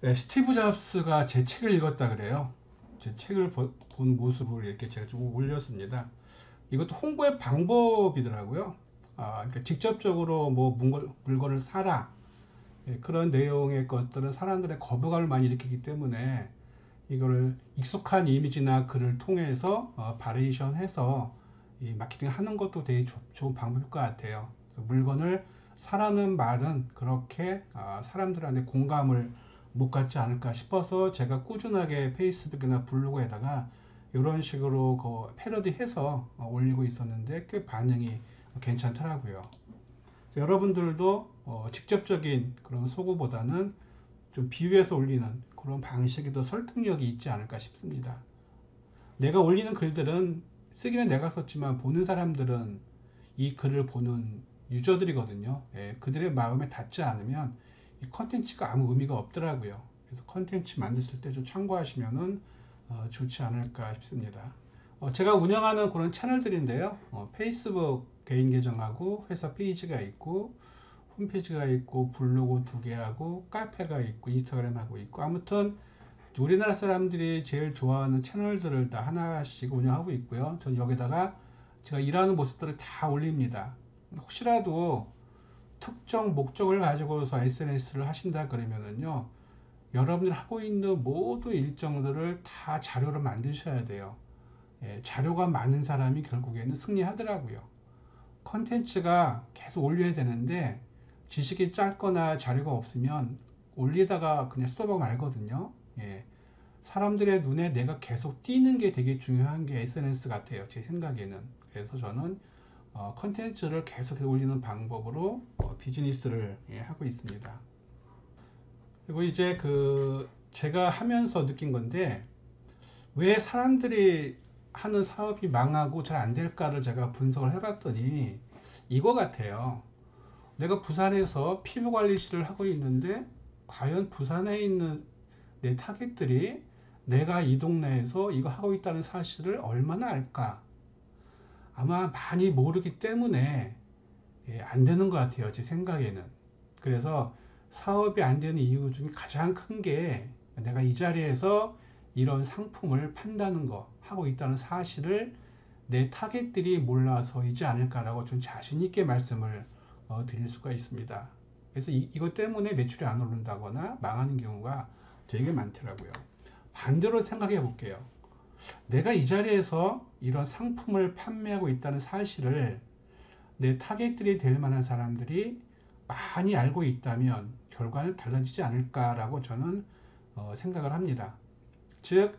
네, 스티브 잡스가 제 책을 읽었다 그래요. 제 책을 본 모습을 이렇게 제가 좀 올렸습니다. 이것도 홍보의 방법이더라고요. 그러니까 직접적으로 뭐 물건을 사라. 예, 그런 내용의 것들은 사람들의 거부감을 많이 일으키기 때문에 이거를 익숙한 이미지나 글을 통해서 바리에이션 해서 이 마케팅 하는 것도 되게 좋은 방법일 것 같아요. 그래서 물건을 사라는 말은 그렇게 사람들한테 공감을 못 갖지 않을까 싶어서 제가 꾸준하게 페이스북이나 블로그에다가 이런 식으로 그 패러디해서 올리고 있었는데 꽤 반응이 괜찮더라고요. 여러분들도 직접적인 그런 소구보다는 좀 비유해서 올리는 그런 방식이 더 설득력이 있지 않을까 싶습니다. 내가 올리는 글들은 쓰기는 내가 썼지만 보는 사람들은 이 글을 보는 유저들이거든요. 예, 그들의 마음에 닿지 않으면 이 컨텐츠가 아무 의미가 없더라고요. 그래서 컨텐츠 만드실 때 좀 참고하시면 좋지 않을까 싶습니다. 제가 운영하는 그런 채널들인데요. 페이스북 개인 계정하고 회사 페이지가 있고 홈페이지가 있고 블로그 2개 하고 카페가 있고 인스타그램 하고 있고 아무튼 우리나라 사람들이 제일 좋아하는 채널들을 다 하나씩 운영하고 있고요. 전 여기다가 제가 일하는 모습들을 다 올립니다. 혹시라도 특정 목적을 가지고서 SNS를 하신다 그러면은요, 여러분들 하고 있는 모든 일정들을 다 자료로 만드셔야 돼요. 예, 자료가 많은 사람이 결국에는 승리하더라고요. 컨텐츠가 계속 올려야 되는데 지식이 짧거나 자료가 없으면 올리다가 그냥 스톱하고 말거든요. 예, 사람들의 눈에 내가 계속 띄는 게 되게 중요한 게 SNS 같아요. 제 생각에는. 그래서 저는 컨텐츠를 계속 올리는 방법으로 비즈니스를 하고 있습니다. 그리고 이제 그 제가 하면서 느낀 건데 왜 사람들이 하는 사업이 망하고 잘 안 될까를 제가 분석을 해봤더니 이거 같아요. 내가 부산에서 피부관리실을 하고 있는데 과연 부산에 있는 내 타겟들이 내가 이 동네에서 이거 하고 있다는 사실을 얼마나 알까? 아마 많이 모르기 때문에 안 되는 것 같아요. 제 생각에는. 그래서 사업이 안 되는 이유 중에 가장 큰 게 내가 이 자리에서 이런 상품을 판다는 거 하고 있다는 사실을 내 타겟들이 몰라서이지 않을까라고 좀 자신 있게 말씀을 드릴 수가 있습니다. 그래서 이것 때문에 매출이 안 오른다거나 망하는 경우가 되게 많더라고요. 반대로 생각해 볼게요. 내가 이 자리에서 이런 상품을 판매하고 있다는 사실을 내 타겟들이 될 만한 사람들이 많이 알고 있다면 결과는 달라지지 않을까라고 저는 생각을 합니다. 즉,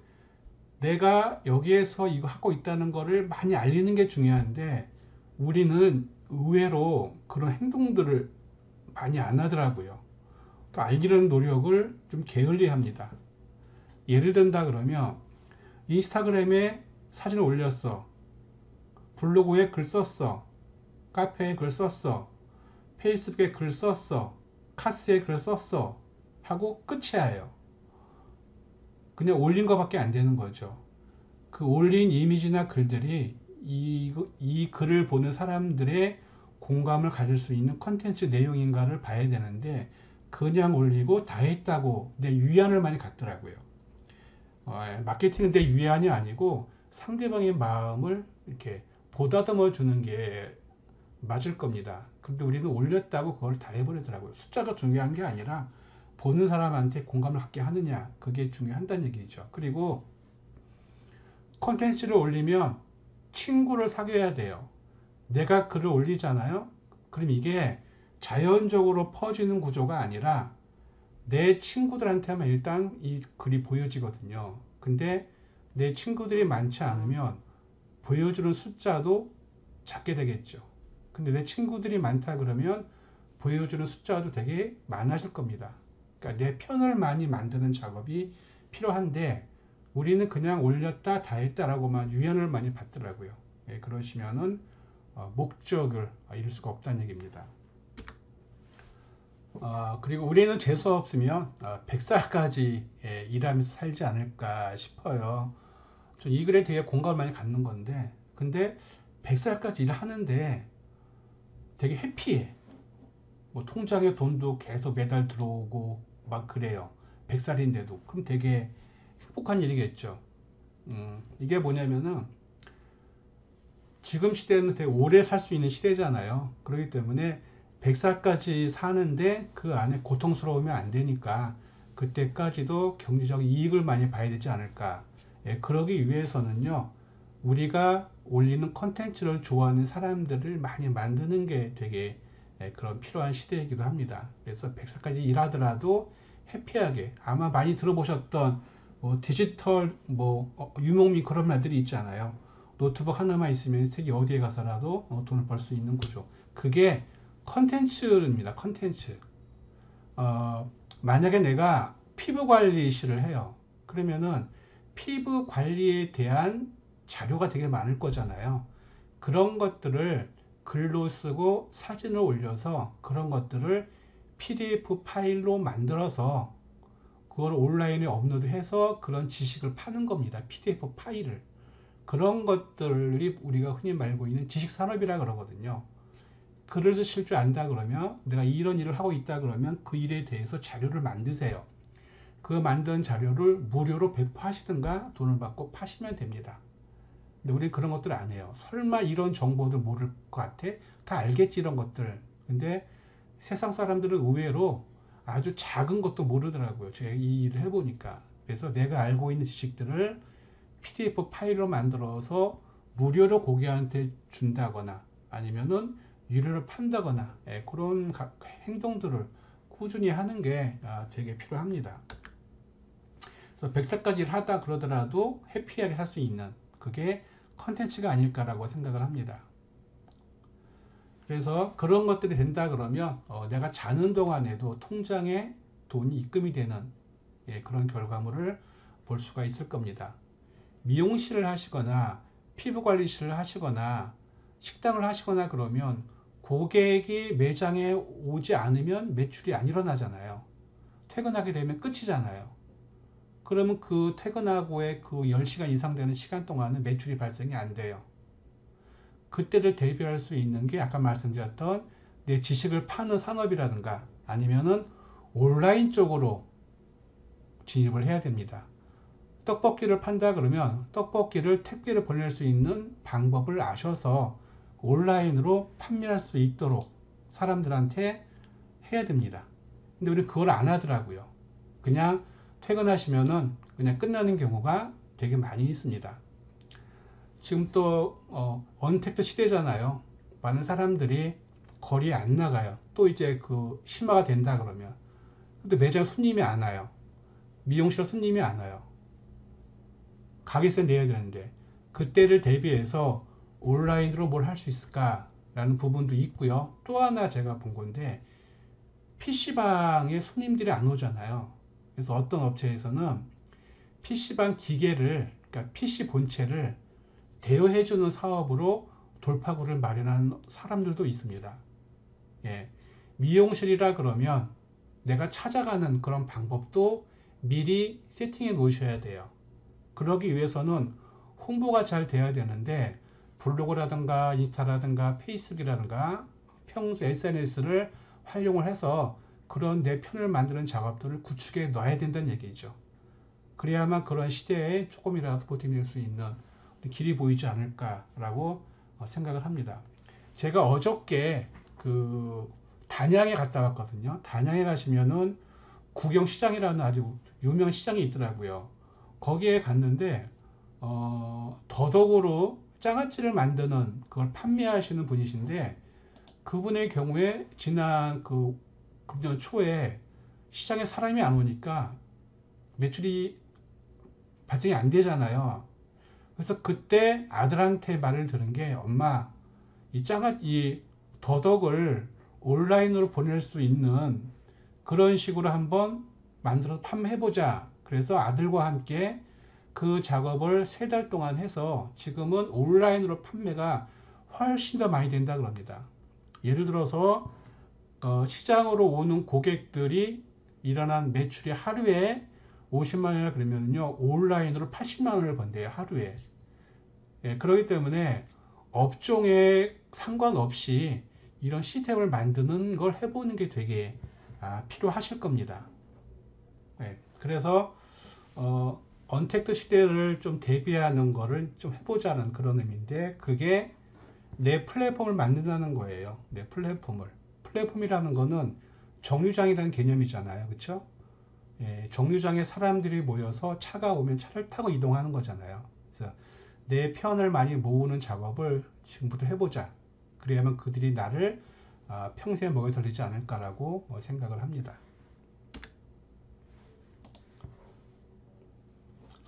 내가 여기에서 이거 하고 있다는 거를 많이 알리는 게 중요한데 우리는 의외로 그런 행동들을 많이 안 하더라고요. 또 알리려는 노력을 좀 게을리 합니다. 예를 든다 그러면 인스타그램에 사진을 올렸어. 블로그에 글 썼어. 카페에 글 썼어. 페이스북에 글 썼어. 카스에 글 썼어. 하고 끝이에요. 그냥 올린 것밖에 안 되는 거죠. 그 올린 이미지나 글들이 이 글을 보는 사람들의 공감을 가질 수 있는 컨텐츠 내용인가를 봐야 되는데 그냥 올리고 다 했다고 내 위안을 많이 갖더라고요. 마케팅은 내 위안이 아니고 상대방의 마음을 이렇게 보다듬어 주는 게 맞을 겁니다. 근데 우리는 올렸다고 그걸 다 해버리더라고요. 숫자가 중요한 게 아니라 보는 사람한테 공감을 갖게 하느냐 그게 중요한다는 얘기죠. 그리고 콘텐츠를 올리면 친구를 사귀어야 돼요. 내가 글을 올리잖아요. 그럼 이게 자연적으로 퍼지는 구조가 아니라 내 친구들한테만 일단 이 글이 보여지거든요. 근데 내 친구들이 많지 않으면 보여주는 숫자도 작게 되겠죠. 근데 내 친구들이 많다 그러면 보여주는 숫자도 되게 많아질 겁니다. 그러니까 내 편을 많이 만드는 작업이 필요한데 우리는 그냥 올렸다 다 했다라고만 유연을 많이 받더라고요. 그러시면은 목적을 이룰 수가 없다는 얘기입니다. 그리고 우리는 재수 없으면 100살까지 일하면서 살지 않을까 싶어요. 이 글에 되게 공감을 많이 갖는 건데 근데 100살까지 일하는데 되게 해피해. 뭐 통장에 돈도 계속 매달 들어오고 막 그래요. 100살인데도. 그럼 되게 행복한 일이겠죠. 이게 뭐냐면은 지금 시대는 되게 오래 살 수 있는 시대잖아요. 그렇기 때문에 100살까지 사는데 그 안에 고통스러우면 안 되니까 그때까지도 경제적 이익을 많이 봐야 되지 않을까. 예, 그러기 위해서는요, 우리가 올리는 컨텐츠를 좋아하는 사람들을 많이 만드는 게 되게 그런 필요한 시대이기도 합니다. 그래서 100살까지 일하더라도 해피하게, 아마 많이 들어보셨던 뭐 디지털 유목민 그런 말들이 있잖아요. 노트북 하나만 있으면 세계 어디에 가서라도 돈을 벌 수 있는 구조. 그게 컨텐츠입니다. 컨텐츠. 만약에 내가 피부 관리실을 해요. 그러면은 피부 관리에 대한 자료가 되게 많을 거잖아요. 그런 것들을 글로 쓰고 사진을 올려서 그런 것들을 PDF 파일로 만들어서 그걸 온라인에 업로드해서 그런 지식을 파는 겁니다. PDF 파일을. 그런 것들이 우리가 흔히 말고 있는 지식산업이라 그러거든요. 글을 쓰실 줄 안다 그러면, 내가 이런 일을 하고 있다 그러면 그 일에 대해서 자료를 만드세요. 그 만든 자료를 무료로 배포하시든가 돈을 받고 파시면 됩니다. 근데 우리는 그런 것들 안 해요. 설마 이런 정보들 모를 것 같아? 다 알겠지 이런 것들. 근데 세상 사람들은 의외로 아주 작은 것도 모르더라고요. 제가 이 일을 해보니까. 그래서 내가 알고 있는 지식들을 PDF 파일로 만들어서 무료로 고객한테 준다거나 아니면은 유료로 판다거나 그런 행동들을 꾸준히 하는 게 되게 필요합니다. 그래서 100살까지 하다 그러더라도 해피하게 살 수 있는 그게 컨텐츠가 아닐까라고 생각을 합니다. 그래서 그런 것들이 된다 그러면 내가 자는 동안에도 통장에 돈이 입금이 되는 그런 결과물을 볼 수가 있을 겁니다. 미용실을 하시거나 피부관리실을 하시거나 식당을 하시거나 그러면 고객이 매장에 오지 않으면 매출이 안 일어나잖아요. 퇴근하게 되면 끝이잖아요. 그러면 그 퇴근하고의 그 10시간 이상 되는 시간 동안은 매출이 발생이 안 돼요. 그때를 대비할 수 있는 게 아까 말씀드렸던 내 지식을 파는 산업이라든가 아니면은 온라인 쪽으로 진입을 해야 됩니다. 떡볶이를 판다 그러면 떡볶이를 택배를 보낼 수 있는 방법을 아셔서 온라인으로 판매할 수 있도록 사람들한테 해야 됩니다. 근데 우리 그걸 안 하더라고요. 그냥 퇴근하시면은 그냥 끝나는 경우가 되게 많이 있습니다. 지금 또 언택트 시대잖아요. 많은 사람들이 거리에 안 나가요. 또 이제 그 심화가 된다 그러면. 근데 매장 손님이 안 와요. 미용실 손님이 안 와요. 가게세 내야 되는데 그때를 대비해서 온라인으로 뭘 할 수 있을까라는 부분도 있고요. 또 하나 제가 본 건데 PC방에 손님들이 안 오잖아요. 그래서 어떤 업체에서는 PC방 기계를, 그러니까 PC 본체를 대여해주는 사업으로 돌파구를 마련한 사람들도 있습니다. 예. 미용실이라 그러면 내가 찾아가는 그런 방법도 미리 세팅해 놓으셔야 돼요. 그러기 위해서는 홍보가 잘 돼야 되는데 블로그라든가 인스타라든가 페이스북이라든가 평소 SNS를 활용을 해서 그런 내 편을 만드는 작업들을 구축해 놔야 된다는 얘기죠. 그래야만 그런 시대에 조금이라도 버텨낼 수 있는 길이 보이지 않을까라고 생각을 합니다. 제가 어저께 그 단양에 갔다 왔거든요. 단양에 가시면은 구경시장이라는 아주 유명한 시장이 있더라고요. 거기에 갔는데 더덕으로 장아찌를 만드는 그걸 판매하시는 분이신데 그분의 경우에 지난 그 금년 초에 시장에 사람이 안 오니까 매출이 발생이 안 되잖아요. 그래서 그때 아들한테 말을 들은 게 엄마 이 더덕을 온라인으로 보낼 수 있는 그런 식으로 한번 만들어 판매해보자. 그래서 아들과 함께 그 작업을 3달 동안 해서 지금은 온라인으로 판매가 훨씬 더 많이 된다 그럽니다. 예를 들어서 시장으로 오는 고객들이 일어난 매출이 하루에 50만 원이라 그러면요 온라인으로 80만 원을 번대요 하루에. 예, 그렇기 때문에 업종에 상관없이 이런 시스템을 만드는 걸 해보는 게 되게 필요하실 겁니다. 예, 그래서 언택트 시대를 좀 대비하는 거를 좀 해보자는 그런 의미인데, 그게 내 플랫폼을 만든다는 거예요. 내 플랫폼을. 플랫폼이라는 거는 정류장이라는 개념이잖아요. 그렇죠? 예, 정류장에 사람들이 모여서 차가 오면 차를 타고 이동하는 거잖아요. 그래서 내 편을 많이 모으는 작업을 지금부터 해보자. 그래야만 그들이 나를 평생에 먹여 살리지 않을까라고 생각을 합니다.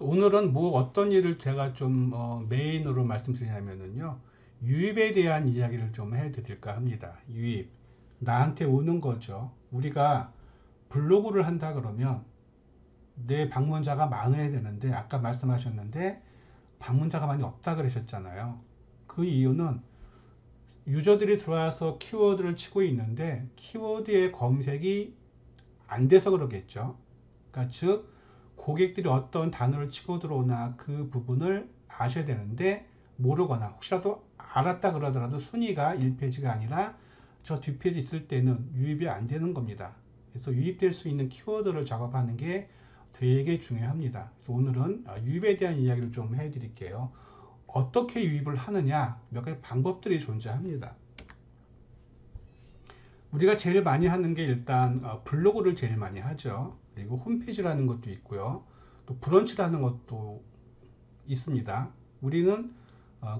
오늘은 뭐 어떤 일을 제가 좀 메인으로 말씀드리냐면요. 유입에 대한 이야기를 좀 해드릴까 합니다. 유입. 나한테 오는 거죠. 우리가 블로그를 한다 그러면 내 방문자가 많아야 되는데, 아까 말씀하셨는데 방문자가 많이 없다 그러셨잖아요. 그 이유는 유저들이 들어와서 키워드를 치고 있는데 키워드의 검색이 안 돼서 그러겠죠. 그러니까 즉 고객들이 어떤 단어를 치고 들어오나 그 부분을 아셔야 되는데, 모르거나 혹시라도 알았다 그러더라도 순위가 1페이지가 아니라 저 뒷페이지 있을 때는 유입이 안 되는 겁니다. 그래서 유입될 수 있는 키워드를 작업하는 게 되게 중요합니다. 그래서 오늘은 유입에 대한 이야기를 좀 해드릴게요. 어떻게 유입을 하느냐, 몇 가지 방법들이 존재합니다. 우리가 제일 많이 하는 게 일단 블로그를 제일 많이 하죠. 그리고 홈페이지라는 것도 있고요. 또 브런치라는 것도 있습니다. 우리는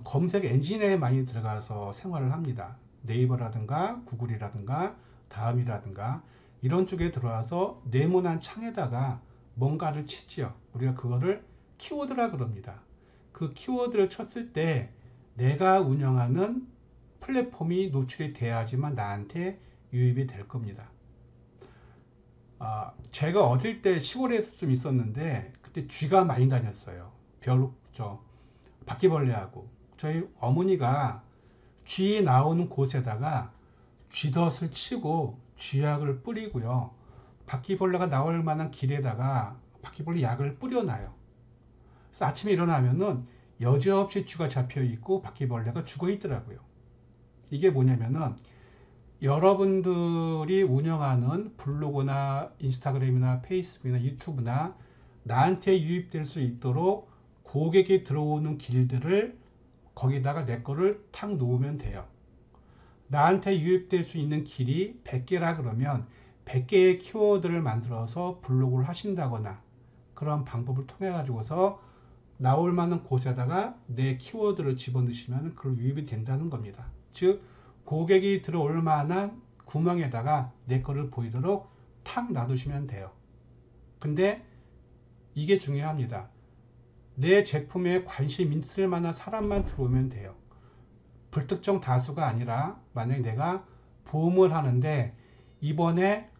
검색 엔진에 많이 들어가서 생활을 합니다. 네이버라든가 구글이라든가 다음이라든가 이런 쪽에 들어와서 네모난 창에다가 뭔가를 치지요. 우리가 그거를 키워드라 그럽니다. 그 키워드를 쳤을 때 내가 운영하는 플랫폼이 노출이 돼야지만 나한테 유입이 될 겁니다. 제가 어릴 때 시골에 좀 있었는데 그때 쥐가 많이 다녔어요. 바퀴벌레하고 저희 어머니가 쥐 나오는 곳에다가 쥐덫을 치고 쥐약을 뿌리고요. 바퀴벌레가 나올 만한 길에다가 바퀴벌레 약을 뿌려놔요. 그래서 아침에 일어나면은 여지없이 쥐가 잡혀 있고 바퀴벌레가 죽어 있더라고요. 이게 뭐냐면은 여러분들이 운영하는 블로그나 인스타그램이나 페이스북이나 유튜브나 나한테 유입될 수 있도록 고객이 들어오는 길들을 거기다가 내 거를 탁 놓으면 돼요. 나한테 유입될 수 있는 길이 100개라 그러면 100개의 키워드를 만들어서 블로그를 하신다거나 그런 방법을 통해 가지고서 나올 만한 곳에다가 내 키워드를 집어넣으시면 그걸 유입이 된다는 겁니다. 즉 고객이 들어올 만한 구멍에다가 내 거를 보이도록 탁 놔두시면 돼요. 근데 이게 중요합니다. 내 제품에 관심 있을 만한 사람만 들어오면 돼요. 불특정 다수가 아니라 만약에 내가 보험을 하는데 이번에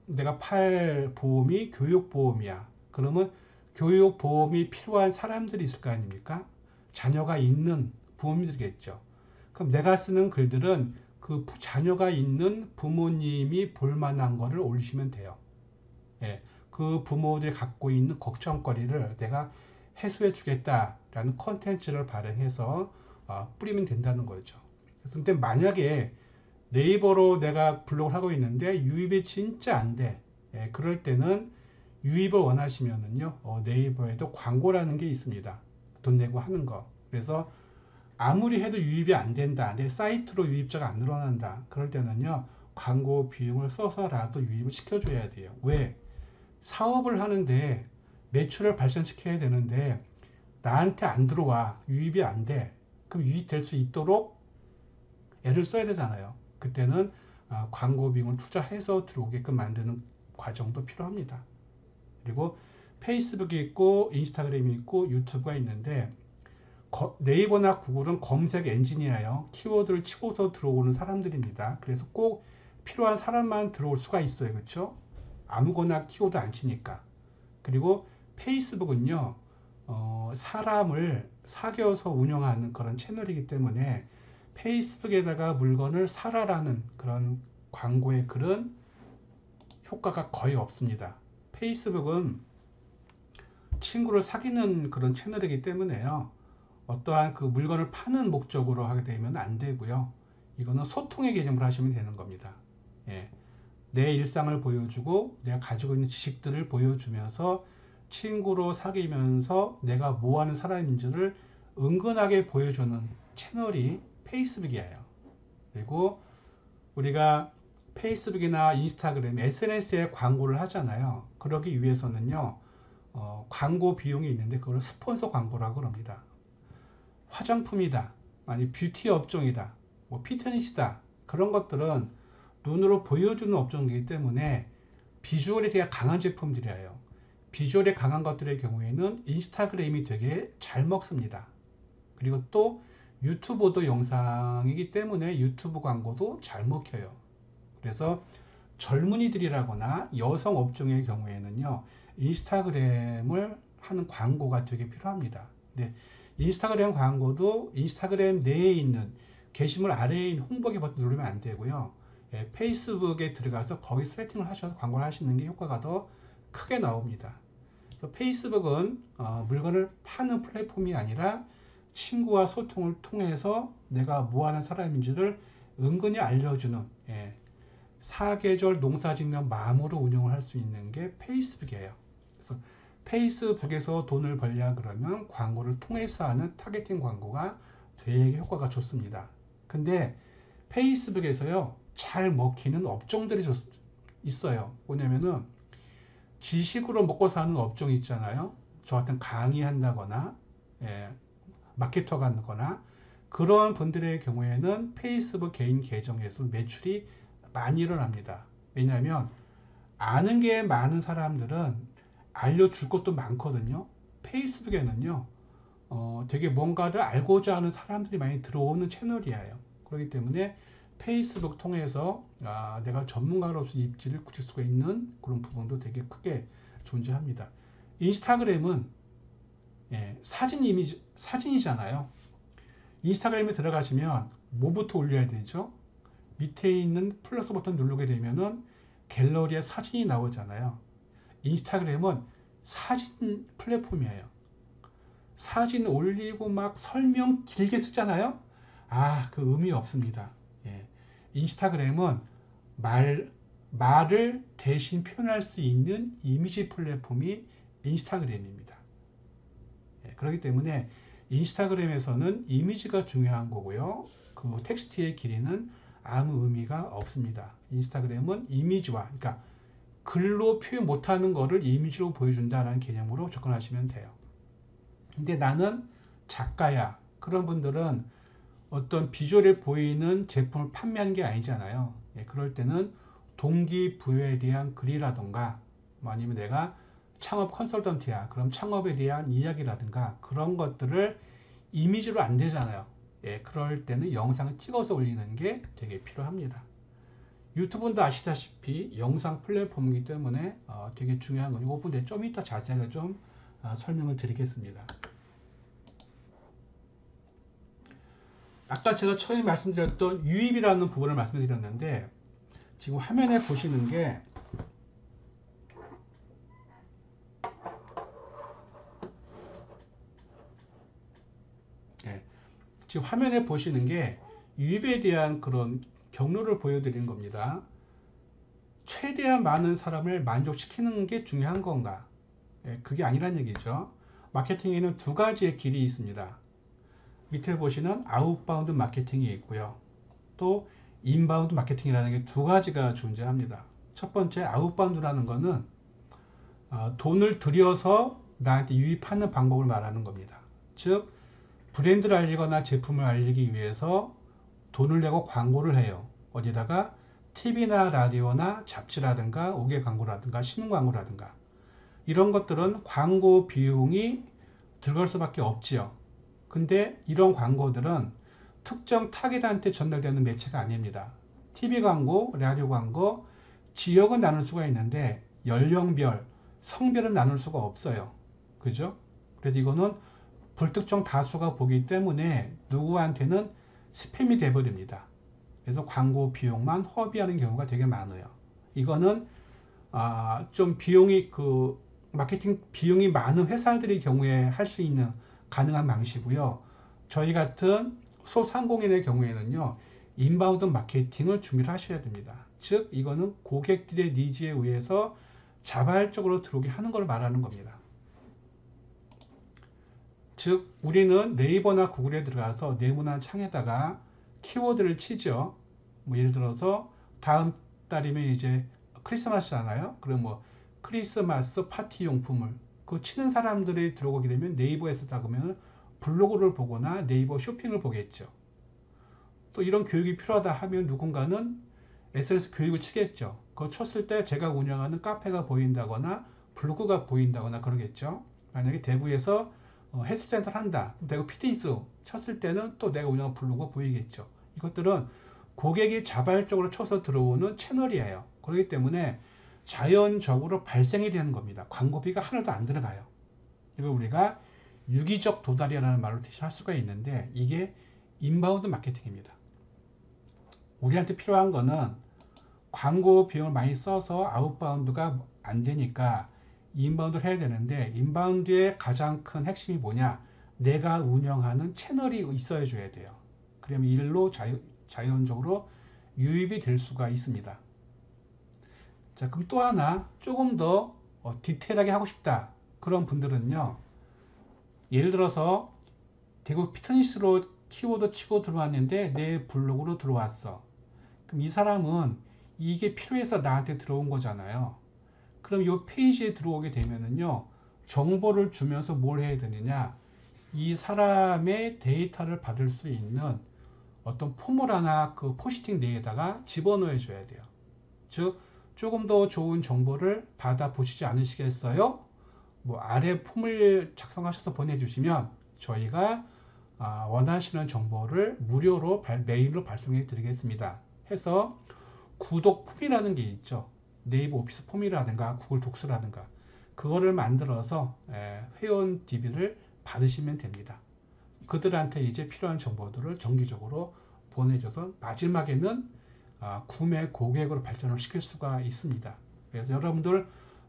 내가 팔 보험이 교육보험이야. 그러면 교육보험이 필요한 사람들이 있을 거 아닙니까? 자녀가 있는 부모님들이겠죠. 그럼 내가 쓰는 글들은 그 자녀가 있는 부모님이 볼만한 거를 올리시면 돼요. 예, 그 부모들이 갖고 있는 걱정거리를 내가 해소해 주겠다라는 컨텐츠를 발행해서 뿌리면 된다는 거죠. 근데 만약에 네이버로 내가 블로그를 하고 있는데 유입이 진짜 안 돼. 예, 그럴 때는 유입을 원하시면은요, 네이버에도 광고라는 게 있습니다. 돈 내고 하는 거. 그래서 아무리 해도 유입이 안 된다. 내 사이트로 유입자가 안 늘어난다. 그럴 때는요, 광고 비용을 써서라도 유입을 시켜줘야 돼요. 왜? 사업을 하는데 매출을 발생시켜야 되는데 나한테 안 들어와. 유입이 안 돼. 그럼 유입될 수 있도록 애를 써야 되잖아요. 그때는 광고 비용을 투자해서 들어오게끔 만드는 과정도 필요합니다. 그리고 페이스북이 있고 인스타그램이 있고 유튜브가 있는데 네이버나 구글은 검색 엔진이에요. 키워드를 치고서 들어오는 사람들입니다. 그래서 꼭 필요한 사람만 들어올 수가 있어요. 그렇죠? 아무거나 키워드 안 치니까. 그리고 페이스북은요, 사람을 사귀어서 운영하는 그런 채널이기 때문에 페이스북에다가 물건을 사라라는 그런 광고의 글은 효과가 거의 없습니다. 페이스북은 친구를 사귀는 그런 채널이기 때문에요. 어떠한 그 물건을 파는 목적으로 하게 되면 안 되고요. 이거는 소통의 개념으로 하시면 되는 겁니다. 예. 내 일상을 보여주고 내가 가지고 있는 지식들을 보여주면서 친구로 사귀면서 내가 뭐 하는 사람인지를 은근하게 보여주는 채널이 페이스북이에요. 그리고 우리가 페이스북이나 인스타그램, SNS에 광고를 하잖아요. 그러기 위해서는요, 광고 비용이 있는데 그걸 스폰서 광고라고 합니다. 화장품이다, 아니 뷰티 업종이다, 뭐 피트니스다, 그런 것들은 눈으로 보여주는 업종이기 때문에 비주얼이 되게 강한 제품들이에요. 비주얼이 강한 것들의 경우에는 인스타그램이 되게 잘 먹습니다. 그리고 또 유튜브도 영상이기 때문에 유튜브 광고도 잘 먹혀요. 그래서 젊은이들이라거나 여성 업종의 경우에는요, 인스타그램을 하는 광고가 되게 필요합니다. 근데 인스타그램 광고도 인스타그램 내에 있는 게시물 아래에 있는 홍보기 버튼 누르면 안 되고요. 페이스북에 들어가서 거기 세팅을 하셔서 광고를 하시는 게 효과가 더 크게 나옵니다. 그래서 페이스북은 물건을 파는 플랫폼이 아니라 친구와 소통을 통해서 내가 뭐 하는 사람인지를 은근히 알려주는, 사계절 농사 짓는 마음으로 운영을 할 수 있는 게 페이스북이에요. 그래서 페이스북에서 돈을 벌려 그러면 광고를 통해서 하는 타겟팅 광고가 되게 효과가 좋습니다. 근데 페이스북에서요, 잘 먹히는 업종들이 있어요. 뭐냐면은 지식으로 먹고 사는 업종이 있잖아요. 저 같은 강의한다거나, 마케터가 하거나 그런 분들의 경우에는 페이스북 개인 계정에서 매출이 많이 일어납니다. 왜냐하면 아는 게 많은 사람들은 알려줄 것도 많거든요. 페이스북에는요, 되게 뭔가를 알고자 하는 사람들이 많이 들어오는 채널이에요. 그렇기 때문에 페이스북 통해서 내가 전문가로서 입지를 굳힐 수가 있는 그런 부분도 되게 크게 존재합니다. 인스타그램은 사진 이미지, 사진이잖아요. 인스타그램에 들어가시면 뭐부터 올려야 되죠? 밑에 있는 플러스 버튼 누르게 되면은 갤러리에 사진이 나오잖아요. 인스타그램은 사진 플랫폼이에요. 사진 올리고 막 설명 길게 쓰잖아요. 그 의미 없습니다. 인스타그램은 말을 대신 표현할 수 있는 이미지 플랫폼이 인스타그램입니다. 그렇기 때문에 인스타그램에서는 이미지가 중요한 거고요. 그 텍스트의 길이는 아무 의미가 없습니다. 인스타그램은 이미지와, 그러니까 글로 표현 못하는 거를 이미지로 보여준다는 개념으로 접근하시면 돼요. 근데 나는 작가야. 그런 분들은 어떤 비주얼에 보이는 제품을 판매하는 게 아니잖아요. 그럴 때는 동기부여에 대한 글이라던가, 뭐 아니면 내가 창업 컨설턴트야. 그럼 창업에 대한 이야기라든가 그런 것들을 이미지로 안 되잖아요. 그럴 때는 영상을 찍어서 올리는 게 되게 필요합니다. 유튜브도 아시다시피 영상 플랫폼이기 때문에 되게 중요한 거죠. 이 부분에 좀 이따 자세하게 좀 설명을 드리겠습니다. 아까 제가 처음에 말씀드렸던 유입이라는 부분을 말씀드렸는데 지금 화면에 보시는 게 지금 화면에 보시는 게 유입에 대한 그런 경로를 보여드리는 겁니다. 최대한 많은 사람을 만족시키는 게 중요한 건가? 그게 아니란 얘기죠. 마케팅에는 두 가지의 길이 있습니다. 밑에 보시는 아웃바운드 마케팅이 있고요. 또 인바운드 마케팅이라는 게 두 가지가 존재합니다. 첫 번째 아웃바운드라는 거는 돈을 들여서 나한테 유입하는 방법을 말하는 겁니다. 즉 브랜드를 알리거나 제품을 알리기 위해서 돈을 내고 광고를 해요. 어디다가 TV나 라디오나 잡지라든가 옥외 광고라든가 신문 광고라든가 이런 것들은 광고 비용이 들어갈 수밖에 없지요. 근데 이런 광고들은 특정 타겟한테 전달되는 매체가 아닙니다. TV 광고, 라디오 광고, 지역은 나눌 수가 있는데 연령별, 성별은 나눌 수가 없어요. 그죠? 그래서 이거는 불특정 다수가 보기 때문에 누구한테는 스팸이 돼버립니다. 그래서 광고 비용만 허비하는 경우가 되게 많아요. 이거는 좀 비용이 마케팅 비용이 많은 회사들의 경우에 할 수 있는 가능한 방식이고요. 저희 같은 소상공인의 경우에는요, 인바운드 마케팅을 준비를 하셔야 됩니다. 즉 이거는 고객들의 니즈에 의해서 자발적으로 들어오게 하는 걸 말하는 겁니다. 즉 우리는 네이버나 구글에 들어가서 네모난 창에다가 키워드를 치죠. 뭐 예를 들어서 다음 달이면 이제 크리스마스잖아요. 그럼 뭐 크리스마스 파티 용품을 그 치는 사람들이 들어오게 되면 네이버에서 닦으면 블로그를 보거나 네이버 쇼핑을 보겠죠. 또 이런 교육이 필요하다 하면 누군가는 SNS 교육을 치겠죠. 그거 쳤을 때 제가 운영하는 카페가 보인다거나 블로그가 보인다거나 그러겠죠. 만약에 대구에서 헬스센터를 한다. 대구 피트니스 쳤을 때는 또 내가 운영한 블로그가 보이겠죠. 이것들은 고객이 자발적으로 쳐서 들어오는 채널이에요. 그렇기 때문에 자연적으로 발생이 되는 겁니다. 광고비가 하나도 안 들어가요. 이걸 우리가 유기적 도달이라는 말로 대신할 수가 있는데 이게 인바운드 마케팅입니다. 우리한테 필요한 거는 광고 비용을 많이 써서 아웃바운드가 안 되니까 인바운드를 해야 되는데 인바운드의 가장 큰 핵심이 뭐냐? 내가 운영하는 채널이 있어야 줘야 돼요. 그러면 일로 자연적으로 유입이 될 수가 있습니다. 자, 그럼 또 하나 조금 더 디테일하게 하고 싶다. 그런 분들은요. 예를 들어서 대구 피트니스로 키워드 치고 들어왔는데 내 블로그로 들어왔어. 그럼 이 사람은 이게 필요해서 나한테 들어온 거잖아요. 그럼 이 페이지에 들어오게 되면은요. 정보를 주면서 뭘 해야 되느냐. 이 사람의 데이터를 받을 수 있는 어떤 폼을 하나 그 포스팅 내에다가 집어넣어 줘야 돼요. 즉 조금 더 좋은 정보를 받아 보시지 않으시겠어요? 뭐 아래 폼을 작성하셔서 보내주시면 저희가 원하시는 정보를 무료로 메일로 발송해 드리겠습니다. 해서 구독 폼이라는 게 있죠. 네이버 오피스 폼이라든가 구글 독스라든가 그거를 만들어서 회원 DB를 받으시면 됩니다. 그들한테 이제 필요한 정보들을 정기적으로 보내줘서 마지막에는 구매 고객으로 발전을 시킬 수가 있습니다. 그래서 여러분들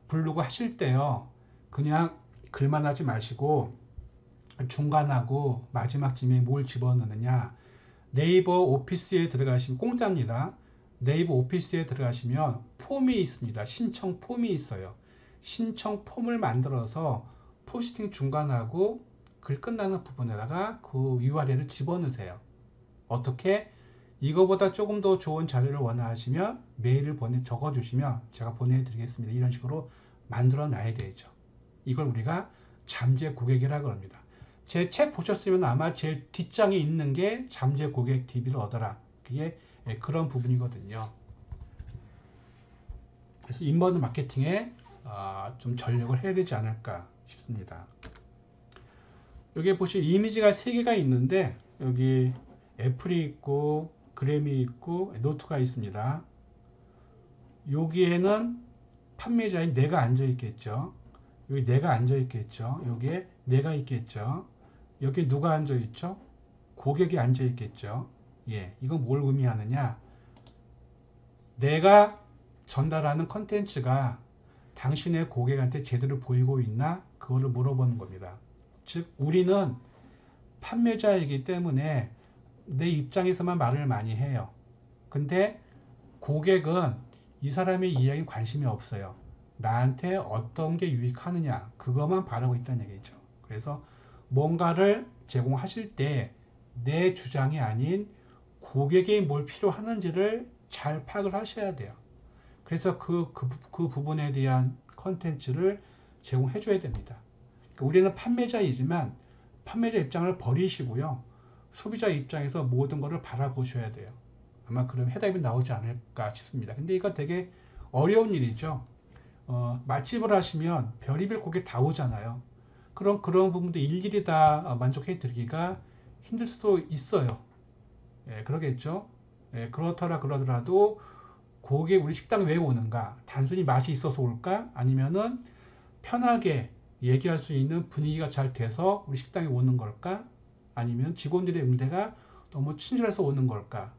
블로그 하실 때요. 그냥 글만 하지 마시고 중간하고 마지막쯤에 뭘 집어넣느냐. 네이버 오피스에 들어가시면 공짜입니다. 네이버 오피스에 들어가시면 폼이 있습니다. 신청 폼이 있어요. 신청 폼을 만들어서 포스팅 중간하고 글 끝나는 부분에다가 그 URL을 집어넣으세요. 어떻게? 이거보다 조금 더 좋은 자료를 원하시면 메일을 적어주시면 제가 보내드리겠습니다. 이런 식으로 만들어 놔야 되죠. 이걸 우리가 잠재 고객이라고 합니다. 제 책 보셨으면 아마 제일 뒷장에 있는 게 잠재 고객 DB를 얻어라. 그게 그런 부분이거든요. 그래서 인바운드 마케팅에 좀 전력을 해야 되지 않을까 싶습니다. 여기 보시면 이미지가 3개가 있는데 여기 애플이 있고 그램이 있고 노트가 있습니다. 여기에는 판매자인 내가 앉아 있겠죠. 여기 내가 앉아 있겠죠. 여기에 내가 있겠죠. 여기 누가 앉아 있죠? 고객이 앉아 있겠죠. 예, 이건 뭘 의미하느냐? 내가 전달하는 컨텐츠가 당신의 고객한테 제대로 보이고 있나? 그거를 물어보는 겁니다. 즉, 우리는 판매자이기 때문에 내 입장에서만 말을 많이 해요. 근데 고객은 이 사람의 이야기에 관심이 없어요. 나한테 어떤 게 유익하느냐 그것만 바라고 있다는 얘기죠. 그래서 뭔가를 제공하실 때 내 주장이 아닌 고객이 뭘 필요하는지를 잘 파악을 하셔야 돼요. 그래서 그 부분에 대한 컨텐츠를 제공해 줘야 됩니다. 그러니까 우리는 판매자이지만 판매자 입장을 버리시고요. 소비자 입장에서 모든 것을 바라보셔야 돼요. 아마 그럼 해답이 나오지 않을까 싶습니다. 근데 이거 되게 어려운 일이죠. 맛집을 하시면 별의별 고객 다 오잖아요. 그런 부분도 일일이 다 만족해 드리기가 힘들 수도 있어요. 예, 그러겠죠. 예, 그러더라도 고객 우리 식당 왜 오는가? 단순히 맛이 있어서 올까? 아니면은 편하게 얘기할 수 있는 분위기가 잘 돼서 우리 식당에 오는 걸까? 아니면 직원들의 응대가 너무 친절해서 오는 걸까?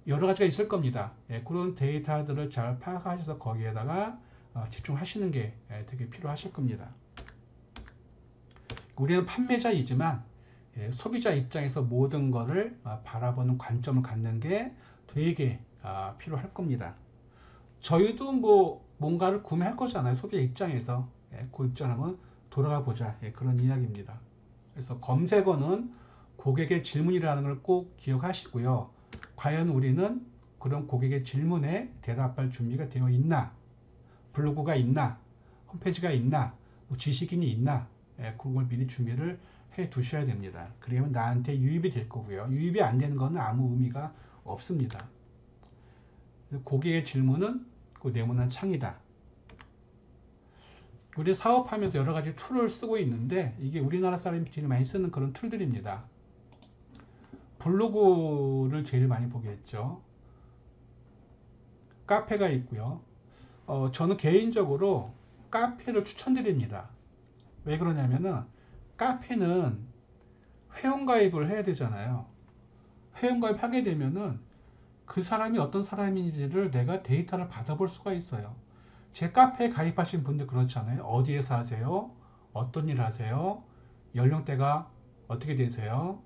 여러 가지가 있을 겁니다. 예, 그런 데이터들을 잘 파악하셔서 거기에다가 집중하시는 게 되게 필요하실 겁니다. 우리는 판매자이지만 소비자 입장에서 모든 것을 바라보는 관점을 갖는 게 되게 필요할 겁니다. 저희도 뭐 뭔가를 구매할 거잖아요. 소비자 입장에서. 예, 그 입장 한번 돌아가 보자. 예, 그런 이야기입니다. 그래서 검색어는 고객의 질문이라는 걸 꼭 기억하시고요. 과연 우리는 그런 고객의 질문에 대답할 준비가 되어 있나? 블로그가 있나? 홈페이지가 있나? 뭐 지식인이 있나? 예, 그런 걸 미리 준비를 해 두셔야 됩니다. 그러면 나한테 유입이 될 거고요. 유입이 안 되는 거는 아무 의미가 없습니다. 고객의 질문은 그 네모난 창이다. 우리 사업하면서 여러 가지 툴을 쓰고 있는데 이게 우리나라 사람이 제일 많이 쓰는 그런 툴들입니다. 블로그를 제일 많이 보겠죠. 카페가 있고요. 저는 개인적으로 카페를 추천드립니다. 왜 그러냐면은 카페는 회원가입을 해야 되잖아요. 회원가입 하게 되면은 그 사람이 어떤 사람인지를 내가 데이터를 받아볼 수가 있어요. 제 카페에 가입하신 분들 그렇잖아요. 어디에 사세요? 어떤 일 하세요? 연령대가 어떻게 되세요?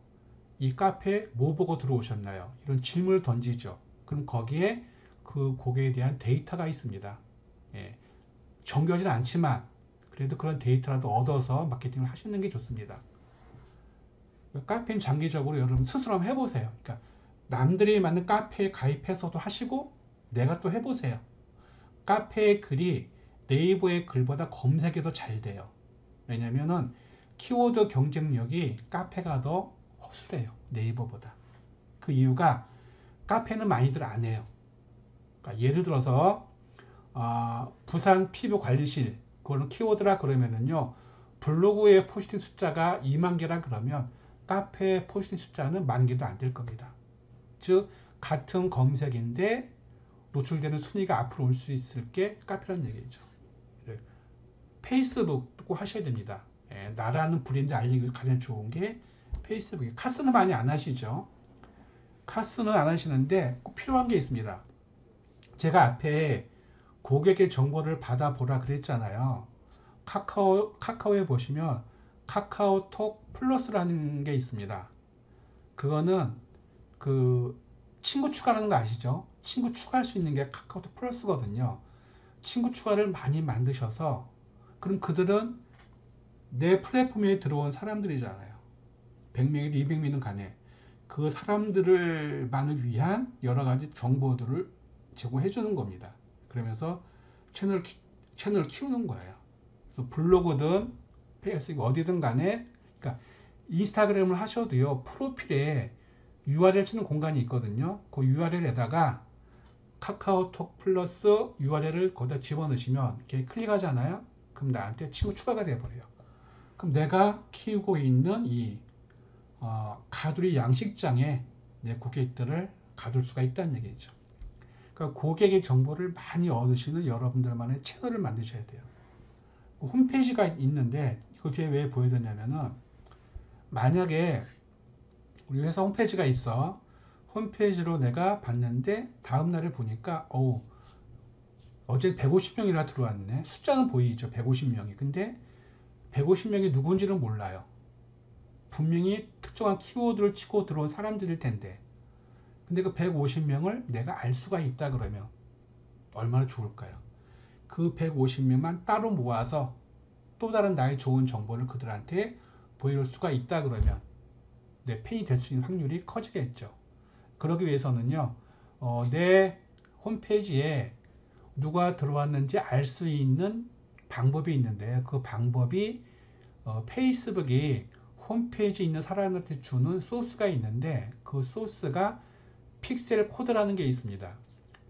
이 카페에 뭐 보고 들어오셨나요? 이런 질문을 던지죠. 그럼 거기에 그 고객에 대한 데이터가 있습니다. 예, 정교하진 않지만 그래도 그런 데이터라도 얻어서 마케팅을 하시는 게 좋습니다. 카페는 장기적으로 여러분 스스로 한번 해보세요. 그러니까 남들이 만든 카페에 가입해서도 하시고 내가 또 해보세요. 카페의 글이 네이버의 글보다 검색이 더 잘 돼요. 왜냐면은 키워드 경쟁력이 카페가 더 허술해요. 네이버보다. 그 이유가 카페는 많이들 안 해요. 그러니까 예를 들어서 부산 피부관리실 그거는 키워드라 그러면은요. 블로그의 포스팅 숫자가 2만 개라 그러면 카페 포스팅 숫자는 10,000개도 안 될 겁니다. 즉 같은 검색인데 노출되는 순위가 앞으로 올 수 있을 게 카페라는 얘기죠. 페이스북도 하셔야 됩니다. 예, 나라는 브랜드 알리기 가장 좋은 게 페이스북이에요. 카스는 많이 안 하시죠. 카스는 안 하시는데 꼭 필요한 게 있습니다. 제가 앞에 고객의 정보를 받아보라 그랬잖아요. 카카오에 보시면 카카오톡 플러스라는 게 있습니다. 그거는 그 친구 추가라는 거 아시죠? 친구 추가할 수 있는 게 카카오톡 플러스거든요. 친구 추가를 많이 만드셔서 그럼 그들은 내 플랫폼에 들어온 사람들이잖아요. 100명이든 200명이든 간에 그 사람들만을 위한 여러 가지 정보들을 제공해 주는 겁니다. 그러면서 채널을 키우는 거예요. 그래서 블로그든 페이스북 어디든 간에 그러니까 인스타그램을 하셔도요. 프로필에 URL 치는 공간이 있거든요. 그 URL에다가 카카오톡 플러스 URL을 거기다 집어넣으시면 이렇게 클릭하잖아요. 그럼 나한테 친구 추가가 돼버려요. 그럼 내가 키우고 있는 이 가두리 양식장에 내 고객들을 가둘 수가 있다는 얘기죠. 그러니까 고객의 정보를 많이 얻으시는 여러분들만의 채널을 만드셔야 돼요. 홈페이지가 있는데 이걸 제가 왜 보여드렸냐면은 만약에 우리 회사 홈페이지가 있어. 홈페이지로 내가 봤는데 다음날에 보니까 어제 150명이나 들어왔네. 숫자는 보이죠. 150명이. 근데 150명이 누군지는 몰라요. 분명히 특정한 키워드를 치고 들어온 사람들일 텐데 근데 그 150명을 내가 알 수가 있다 그러면 얼마나 좋을까요? 그 150명만 따로 모아서 또 다른 나의 좋은 정보를 그들한테 보여줄 수가 있다 그러면 내 팬이 될 수 있는 확률이 커지겠죠. 그러기 위해서는요. 내 홈페이지에 누가 들어왔는지 알 수 있는 방법이 있는데 그 방법이 페이스북이 홈페이지에 있는 사람한테 주는 소스가 있는데 그 소스가 픽셀 코드라는 게 있습니다.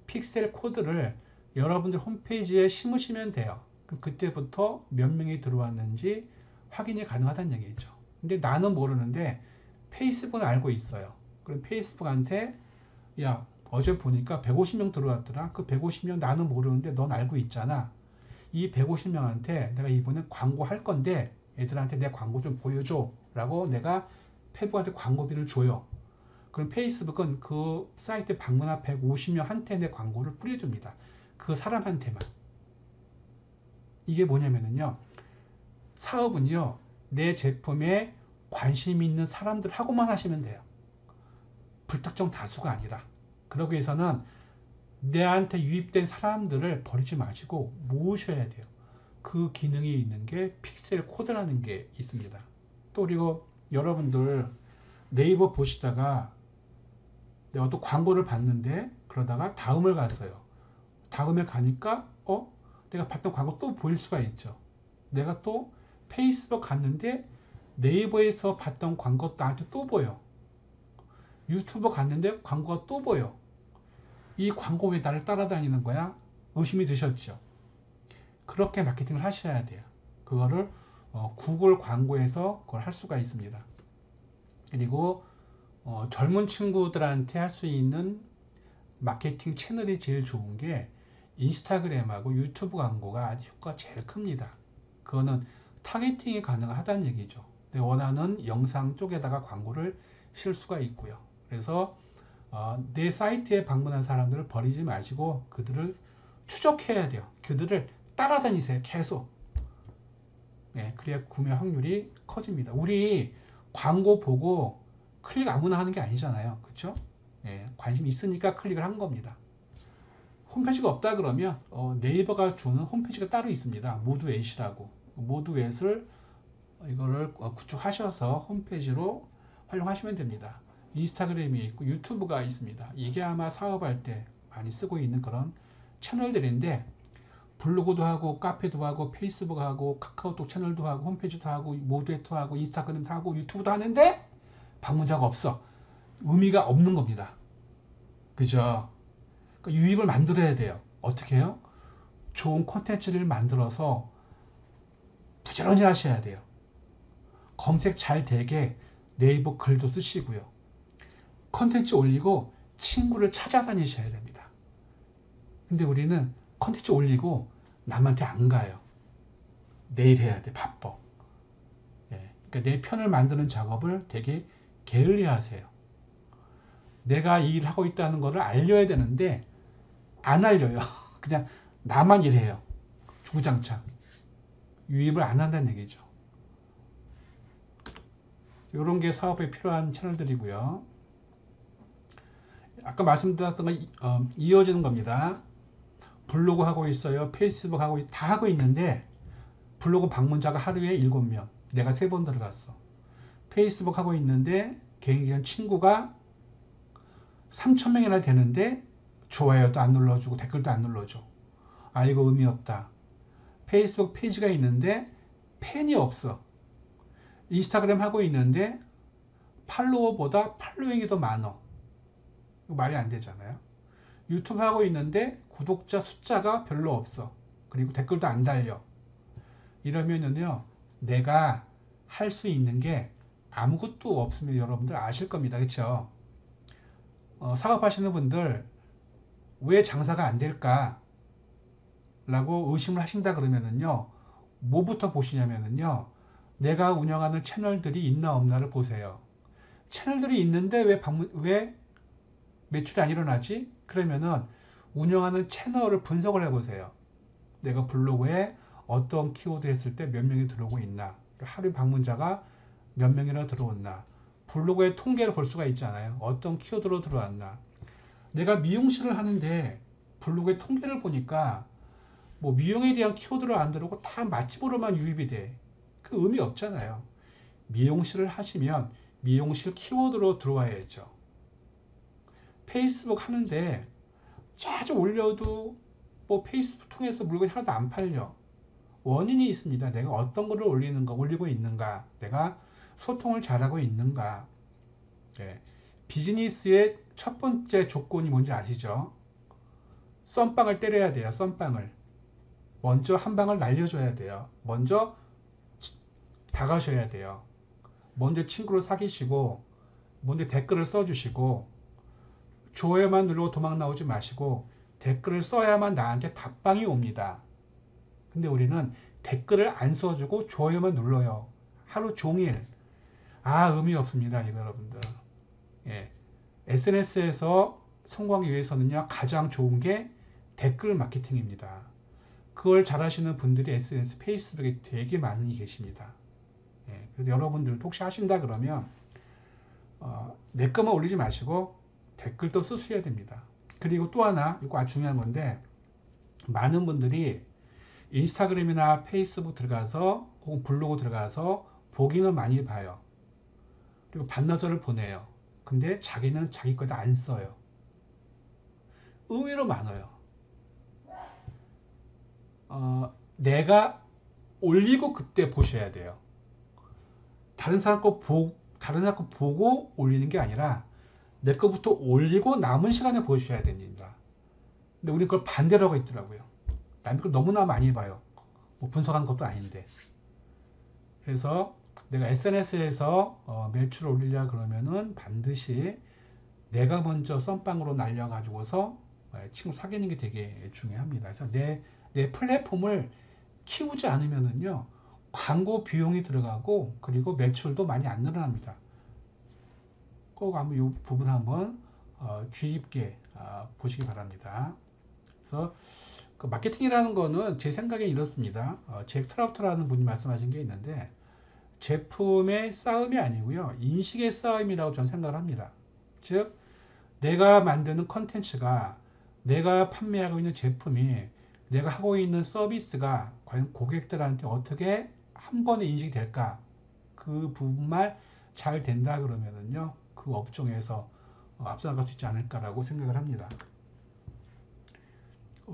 픽셀 코드를 여러분들 홈페이지에 심으시면 돼요. 그럼 그때부터 몇 명이 들어왔는지 확인이 가능하다는 얘기죠. 근데 나는 모르는데 페이스북은 알고 있어요. 그럼 페이스북한테 야 어제 보니까 150명 들어왔더라. 그 150명 나는 모르는데 넌 알고 있잖아. 이 150명한테 내가 이번에 광고 할 건데 애들한테 내 광고 좀 보여줘 라고 내가 페이스북한테 광고비를 줘요. 그럼 페이스북은 그 사이트에 방문한 150명한테 내 광고를 뿌려줍니다. 그 사람한테만. 이게 뭐냐면요. 사업은요. 내 제품에 관심 있는 사람들하고만 하시면 돼요. 불특정 다수가 아니라. 그러기 위해서는 내한테 유입된 사람들을 버리지 마시고 모으셔야 돼요. 그 기능이 있는 게 픽셀 코드라는 게 있습니다. 또 그리고 여러분들 네이버 보시다가 내가 또 광고를 봤는데 그러다가 다음을 갔어요. 다음에 가니까 내가 봤던 광고 또 보일 수가 있죠. 내가 또 페이스북 갔는데 네이버에서 봤던 광고 나한테 또 보여. 유튜브 갔는데 광고가 또 보여. 이 광고 왜 나를 따라다니는 거야? 의심이 드셨죠? 그렇게 마케팅을 하셔야 돼요. 그거를 구글 광고에서 그걸 할 수가 있습니다. 그리고 젊은 친구들한테 할 수 있는 마케팅 채널이 제일 좋은 게 인스타그램하고 유튜브 광고가 아주 효과가 제일 큽니다. 그거는 타겟팅이 가능하다는 얘기죠. 내가 원하는 영상 쪽에다가 광고를 실 수가 있고요. 그래서 내 사이트에 방문한 사람들을 버리지 마시고 그들을 추적해야 돼요. 그들을 따라다니세요. 계속. 네, 그래야 구매 확률이 커집니다. 우리 광고 보고 클릭 아무나 하는 게 아니잖아요. 그렇죠? 네, 관심 있으니까 클릭을 한 겁니다. 홈페이지가 없다 그러면 네이버가 주는 홈페이지가 따로 있습니다. 모두엣이라고. 모두엣을 이거를 구축하셔서 홈페이지로 활용하시면 됩니다. 인스타그램이 있고 유튜브가 있습니다. 이게 아마 사업할 때 많이 쓰고 있는 그런 채널들인데 블로그도 하고 카페도 하고 페이스북 하고 카카오톡 채널도 하고 홈페이지도 하고 모두엣도 하고 인스타그램도 하고 유튜브도 하는데 방문자가 없어. 의미가 없는 겁니다. 그죠? 그러니까 유입을 만들어야 돼요. 어떻게 해요? 좋은 콘텐츠를 만들어서 부지런히 하셔야 돼요. 검색 잘 되게 네이버 글도 쓰시고요. 콘텐츠 올리고 친구를 찾아다니셔야 됩니다. 근데 우리는 콘텐츠 올리고 남한테 안 가요. 내일 해야 돼. 바빠. 예, 그러니까 내 편을 만드는 작업을 되게 게을리 하세요. 내가 이 일을 하고 있다는 것을 알려야 되는데 안 알려요. 그냥 나만 일해요. 주구장창. 유입을 안 한다는 얘기죠. 이런 게 사업에 필요한 채널들이고요. 아까 말씀드렸던 거 이어지는 겁니다. 블로그 하고 있어요. 페이스북 하고 다 하고 있는데 블로그 방문자가 하루에 7명. 내가 3번 들어갔어. 페이스북 하고 있는데 개인기관 친구가 3,000명이나 되는데 좋아요도 안 눌러주고 댓글도 안 눌러줘. 아, 이거 의미 없다. 페이스북 페이지가 있는데 팬이 없어. 인스타그램 하고 있는데 팔로워보다 팔로잉이 더 많어. 이거 말이 안 되잖아요. 유튜브 하고 있는데 구독자 숫자가 별로 없어. 그리고 댓글도 안 달려. 이러면은요, 내가 할 수 있는 게 아무것도 없으면 여러분들 아실 겁니다. 그렇죠? 사업하시는 분들 왜 장사가 안 될까? 라고 의심을 하신다 그러면은요, 뭐부터 보시냐면은요, 내가 운영하는 채널들이 있나 없나를 보세요. 채널들이 있는데 왜 매출이 안 일어나지? 그러면은 운영하는 채널을 분석을 해보세요. 내가 블로그에 어떤 키워드 했을 때 몇 명이 들어오고 있나? 하루 방문자가 몇 명이나 들어왔나? 블로그의 통계를 볼 수가 있잖아요. 어떤 키워드로 들어왔나? 내가 미용실을 하는데 블로그의 통계를 보니까 뭐 미용에 대한 키워드로 안 들어오고 다 맛집으로만 유입이 돼. 그 의미 없잖아요. 미용실을 하시면 미용실 키워드로 들어와야죠. 페이스북 하는데 자주 올려도 뭐 페이스북 통해서 물건이 하나도 안 팔려. 원인이 있습니다. 내가 어떤 거를 올리고 있는가, 내가 소통을 잘하고 있는가. 네. 비즈니스의 첫 번째 조건이 뭔지 아시죠? 썸빵을 때려야 돼요. 썸빵을. 먼저 한 방을 날려줘야 돼요. 먼저 다가셔야 돼요. 먼저 친구를 사귀시고, 먼저 댓글을 써주시고, 좋아요만 누르고 도망 나오지 마시고 댓글을 써야만 나한테 답방이 옵니다. 근데 우리는 댓글을 안 써주고 좋아요만 눌러요. 하루 종일. 의미 없습니다. 이거 여러분들. 예. SNS에서 성공하기 위해서는요, 가장 좋은 게 댓글 마케팅입니다. 그걸 잘하시는 분들이 SNS, 페이스북에 되게 많이 계십니다. 예. 그래서 여러분들도 혹시 하신다 그러면 내 것만 올리지 마시고 댓글도 쓰셔야 됩니다. 그리고 또 하나, 이거 아주 중요한 건데, 많은 분들이 인스타그램이나 페이스북 들어가서 혹은 블로그 들어가서 보기는 많이 봐요. 그리고 반나절을 보내요. 근데 자기는 자기 거다 안 써요. 의외로 많아요. 내가 올리고 그때 보셔야 돼요. 다른 사람 거 보고 올리는 게 아니라 내 거부터 올리고 남은 시간에 보셔야 됩니다. 근데 우리 그걸 반대로 하고 있더라고요. 남의 걸 너무나 많이 봐요. 뭐 분석한 것도 아닌데. 그래서 내가 SNS에서 매출을 올리려 그러면은 반드시 내가 먼저 썸빵으로 날려가지고서 친구 사귀는 게 되게 중요합니다. 그래서 내 플랫폼을 키우지 않으면은요, 광고 비용이 들어가고, 그리고 매출도 많이 안 늘어납니다. 꼭 한번 이 부분 한번 주의 깊게 보시기 바랍니다. 그래서 그 마케팅이라는 거는 제 생각에 이렇습니다. 잭 트라우트라는 분이 말씀하신 게 있는데, 제품의 싸움이 아니고요, 인식의 싸움이라고 저는 생각을 합니다. 즉, 내가 만드는 컨텐츠가, 내가 판매하고 있는 제품이, 내가 하고 있는 서비스가 과연 고객들한테 어떻게 한 번에 인식이 될까? 그 부분만 잘 된다 그러면은요, 그 업종에서 앞서나갈 수 있지 않을까라고 생각을 합니다.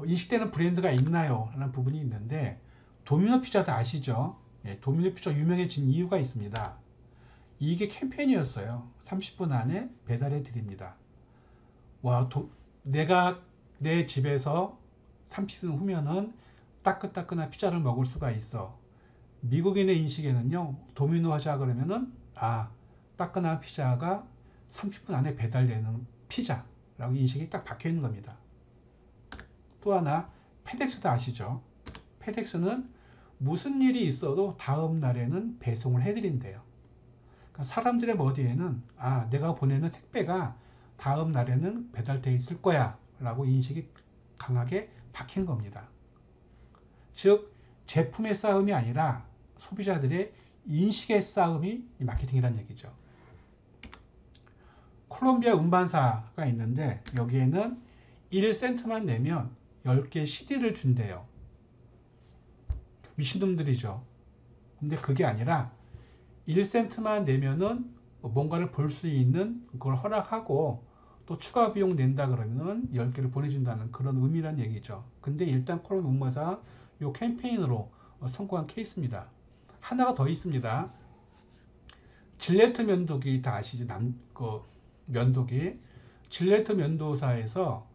인식되는 브랜드가 있나요? 라는 부분이 있는데, 도미노 피자도 아시죠? 예, 도미노 피자 유명해진 이유가 있습니다. 이게 캠페인이었어요. 30분 안에 배달해 드립니다. 와, 내가 내 집에서 30분 후면은 따끈따끈한 피자를 먹을 수가 있어. 미국인의 인식에는요, 도미노 하자 그러면은, 따끈한 피자가 30분 안에 배달되는 피자라고 인식이 딱 박혀 있는 겁니다. 또 하나, 페덱스도 아시죠? 페덱스는 무슨 일이 있어도 다음 날에는 배송을 해드린대요. 그러니까 사람들의 머리에는, 내가 보내는 택배가 다음 날에는 배달되어 있을 거야 라고 인식이 강하게 박힌 겁니다. 즉, 제품의 싸움이 아니라 소비자들의 인식의 싸움이 이 마케팅이라는 얘기죠. 콜롬비아 음반사가 있는데, 여기에는 1센트만 내면 10개 CD를 준대요. 미친놈들이죠. 근데 그게 아니라 1센트만 내면은 뭔가를 볼 수 있는 걸 허락하고, 또 추가 비용 낸다 그러면은 10개를 보내준다는 그런 의미란 얘기죠. 근데 일단 콜롬비아 음반사 이 캠페인으로 성공한 케이스입니다. 하나가 더 있습니다. 질레트 면도기 다 아시죠? 면도기. 질레트 면도사에서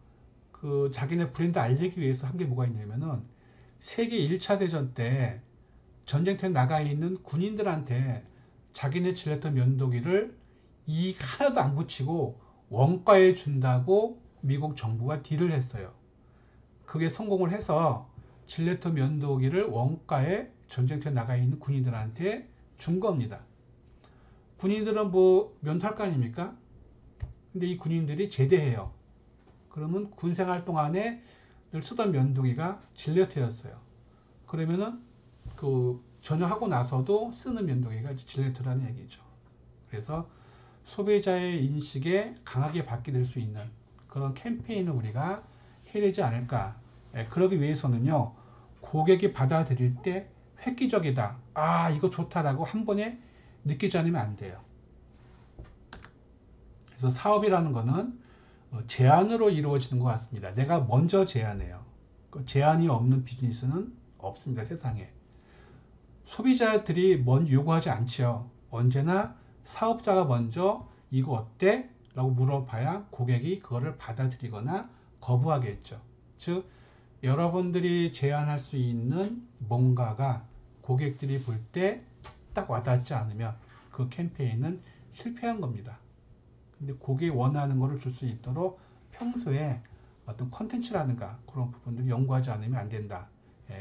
그 자기네 브랜드 알리기 위해서 한 게 뭐가 있냐면은, 세계 1차 대전 때 전쟁터에 나가 있는 군인들한테 자기네 질레트 면도기를 이익 하나도 안 붙이고 원가에 준다고 미국 정부가 딜을 했어요. 그게 성공을 해서 질레트 면도기를 원가에 전쟁터에 나가 있는 군인들한테 준 겁니다. 군인들은 뭐 면도할 거 아닙니까? 근데 이 군인들이 제대해요. 그러면 군 생활 동안에 늘 쓰던 면도기가 질레트였어요. 그러면은 그 전역하고 나서도 쓰는 면도기가 질레트라는 얘기죠. 그래서 소비자의 인식에 강하게 바뀌게 될 수 있는 그런 캠페인을 우리가 해야 되지 않을까. 그러기 위해서는요, 고객이 받아들일 때 획기적이다, 이거 좋다라고 한 번에 느끼지 않으면 안 돼요. 그래서 사업이라는 거는 제안으로 이루어지는 것 같습니다. 내가 먼저 제안해요. 제안이 없는 비즈니스는 없습니다, 세상에. 소비자들이 먼저 요구하지 않죠. 언제나 사업자가 먼저 이거 어때? 라고 물어봐야 고객이 그거를 받아들이거나 거부하겠죠. 즉, 여러분들이 제안할 수 있는 뭔가가 고객들이 볼 때 딱 와닿지 않으면 그 캠페인은 실패한 겁니다. 근데 고객이 원하는 것을 줄 수 있도록 평소에 어떤 컨텐츠라든가 그런 부분들을 연구하지 않으면 안 된다.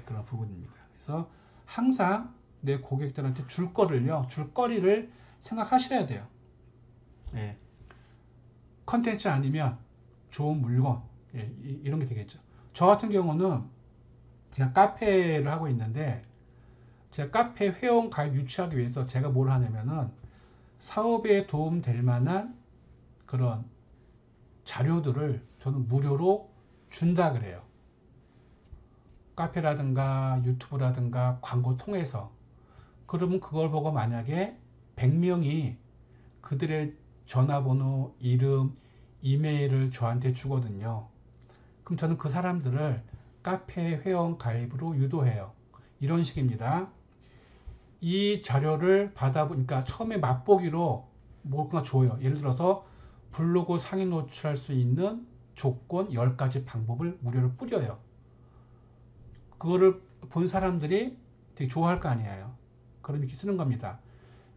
그런 부분입니다. 그래서 항상 내 고객들한테 줄 거리를 생각하셔야 돼요. 컨텐츠 아니면 좋은 물건, 이런 게 되겠죠. 저 같은 경우는 그냥 카페를 하고 있는데, 제가 카페 회원 가입 유치하기 위해서 제가 뭘 하냐면은 사업에 도움 될 만한 그런 자료들을 저는 무료로 준다 그래요. 카페라든가 유튜브라든가 광고 통해서. 그러면 그걸 보고 만약에 100명이 그들의 전화번호, 이름, 이메일을 저한테 주거든요. 그럼 저는 그 사람들을 카페 회원 가입으로 유도해요. 이런 식입니다. 이 자료를 받아보니까 처음에 맛보기로 뭔가 줘요. 예를 들어서 블로그 상위 노출할 수 있는 조건 10가지 방법을 무료로 뿌려요. 그거를 본 사람들이 되게 좋아할 거 아니에요. 그럼 이렇게 쓰는 겁니다.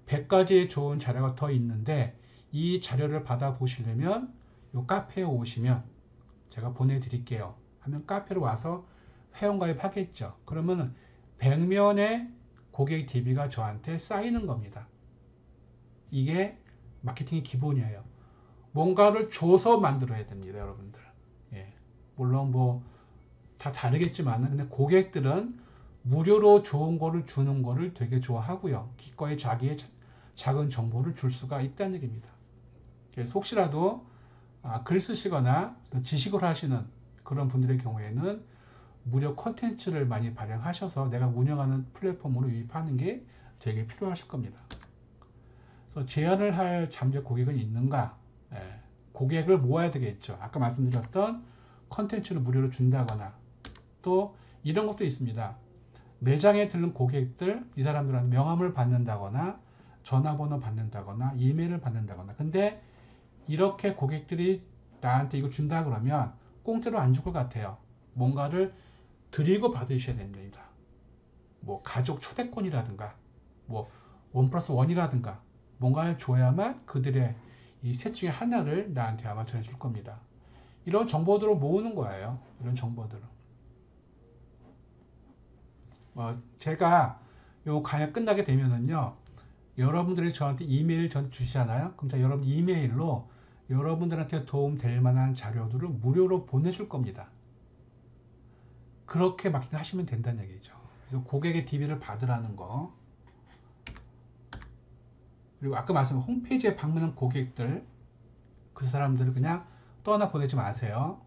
100가지의 좋은 자료가 더 있는데 이 자료를 받아보시려면 이 카페에 오시면 제가 보내드릴게요. 하면 카페로 와서 회원가입 하겠죠. 그러면 100명의 고객 DB가 저한테 쌓이는 겁니다. 이게 마케팅의 기본이에요. 뭔가를 줘서 만들어야 됩니다, 여러분들. 예. 물론 뭐 다 다르겠지만, 근데 고객들은 무료로 좋은 거를 주는 거를 되게 좋아하고요. 기꺼이 자기의 작은 정보를 줄 수가 있다는 얘기입니다. 그래서 혹시라도 글 쓰시거나 지식을 하시는 그런 분들의 경우에는 무료 콘텐츠를 많이 발행하셔서 내가 운영하는 플랫폼으로 유입하는 게 되게 필요하실 겁니다. 그래서 제안을 할 잠재 고객은 있는가? 예, 고객을 모아야 되겠죠. 아까 말씀드렸던 콘텐츠를 무료로 준다거나 또 이런 것도 있습니다. 매장에 들른 고객들, 이 사람들한테 명함을 받는다거나 전화번호 받는다거나 이메일을 받는다거나. 근데 이렇게 고객들이 나한테 이거 준다 그러면 공짜로 안 줄 것 같아요. 뭔가를 드리고 받으셔야 됩니다. 뭐 가족 초대권이라든가 뭐 1+1이라든가 뭔가를 줘야만 그들의 이 셋 중에 하나를 나한테 아마 전해줄 겁니다. 이런 정보들을 모으는 거예요. 이런 정보들을. 제가 요 강의 끝나게 되면은요, 여러분들이 저한테 이메일 주시잖아요. 그럼 제가 여러분 이메일로 여러분들한테 도움 될 만한 자료들을 무료로 보내줄 겁니다. 그렇게 마케팅 하시면 된다는 얘기죠. 그래서 고객의 DB를 받으라는 거. 그리고 아까 말씀한 홈페이지에 방문한 고객들, 그 사람들을 그냥 떠나 보내지 마세요.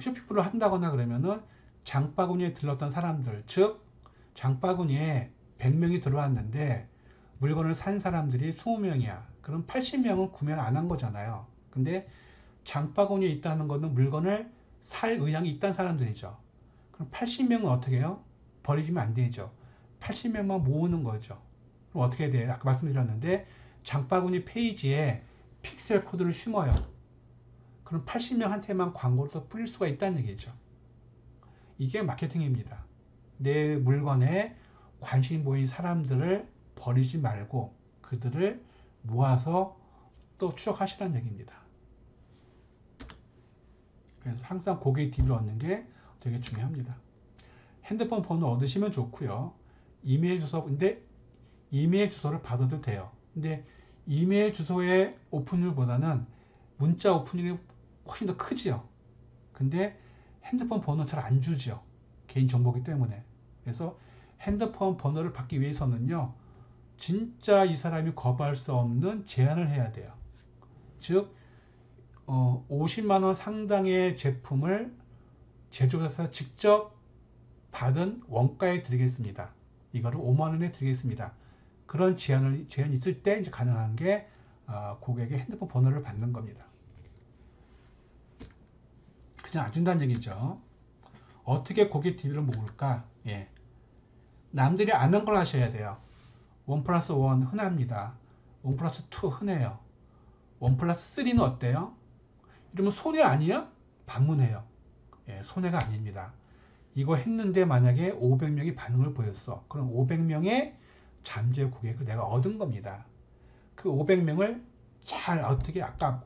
쇼핑몰을 한다거나 그러면은 장바구니에 들렀던 사람들, 즉 장바구니에 100명이 들어왔는데 물건을 산 사람들이 20명이야. 그럼 80명은 구매를 안 한 거잖아요. 근데 장바구니에 있다는 것은 물건을 살 의향이 있다는 사람들이죠. 그럼 80명은 어떻게 해요? 버리시면 안 되죠. 80명만 모으는 거죠. 그럼 어떻게 돼요? 아까 말씀드렸는데 장바구니 페이지에 픽셀 코드를 심어요. 그럼 80명한테만 광고를 더 뿌릴 수가 있다는 얘기죠. 이게 마케팅입니다. 내 물건에 관심 보인 사람들을 버리지 말고 그들을 모아서 또 추적하시라는 얘기입니다. 그래서 항상 고객 DB를 얻는 게 되게 중요합니다. 핸드폰 번호 얻으시면 좋고요. 이메일 주소, 근데 이메일 주소를 받아도 돼요. 근데 이메일 주소의 오픈율보다는 문자 오픈율이 훨씬 더 크지요. 근데 핸드폰 번호 잘 안 주죠. 개인정보이기 때문에. 그래서 핸드폰 번호를 받기 위해서는요, 진짜 이 사람이 거부할 수 없는 제안을 해야 돼요. 즉 50만원 상당의 제품을 제조사에서 직접 받은 원가에 드리겠습니다. 이거를 5만원에 드리겠습니다. 그런 제안이 있을 때 이제 가능한 게 고객의 핸드폰 번호를 받는 겁니다. 그냥 안 준다는 얘기죠. 어떻게 고객 DB를 모을까? 예. 남들이 아는 걸 하셔야 돼요. 1+1 흔합니다. 1+2 흔해요. 1+3는 어때요? 이러면 손해 아니야? 반문해요. 예, 손해가 아닙니다. 이거 했는데 만약에 500명이 반응을 보였어. 그럼 500명의 잠재 고객을 내가 얻은 겁니다. 그 500명을 잘 어떻게 아까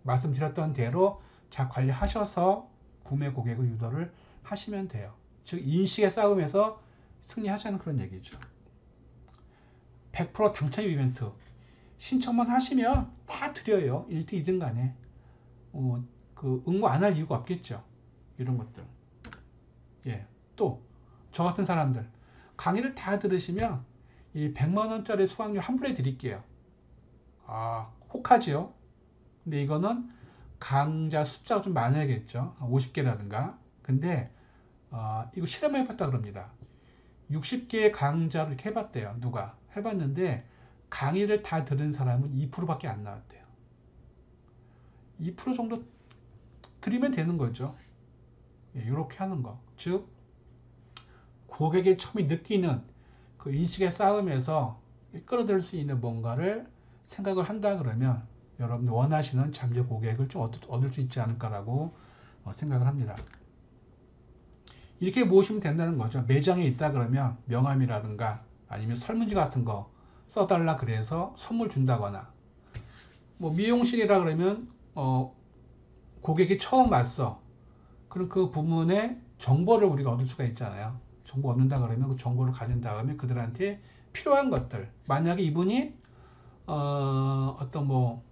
말씀드렸던 대로 잘 관리하셔서 구매 고객을 유도를 하시면 돼요. 즉 인식의 싸움에서 승리하자는 그런 얘기죠. 100% 당첨 이벤트 신청만 하시면 다 드려요. 1등 2등 간에 그 응모 안 할 이유가 없겠죠. 이런 것들. 예. 또 저 같은 사람들 강의를 다 들으시면 이 100만원짜리 수강료 환불해 드릴게요. 혹하지요. 근데 이거는 강좌 숫자가 좀 많아야겠죠. 50개라든가. 근데 이거 실험해봤다 그럽니다. 60개의 강좌를 이렇게 해봤대요. 누가 해봤는데 강의를 다 들은 사람은 2%밖에 안 나왔대요. 2% 정도 들이면 되는 거죠. 이렇게 하는 거. 즉 고객이 처음에 느끼는 그 인식의 싸움에서 끌어들일 수 있는 뭔가를 생각을 한다 그러면 여러분들 원하시는 잠재 고객을 좀 얻을 수 있지 않을까라고 생각을 합니다. 이렇게 모시면 된다는 거죠. 매장에 있다 그러면 명함이라든가 아니면 설문지 같은 거 써달라 그래서 선물 준다거나, 뭐 미용실이라 그러면 고객이 처음 왔어. 그럼 그 부문의 정보를 우리가 얻을 수가 있잖아요. 정보 얻는다 그러면 그 정보를 가진 다음에 그들한테 필요한 것들, 만약에 이분이 어떤 뭐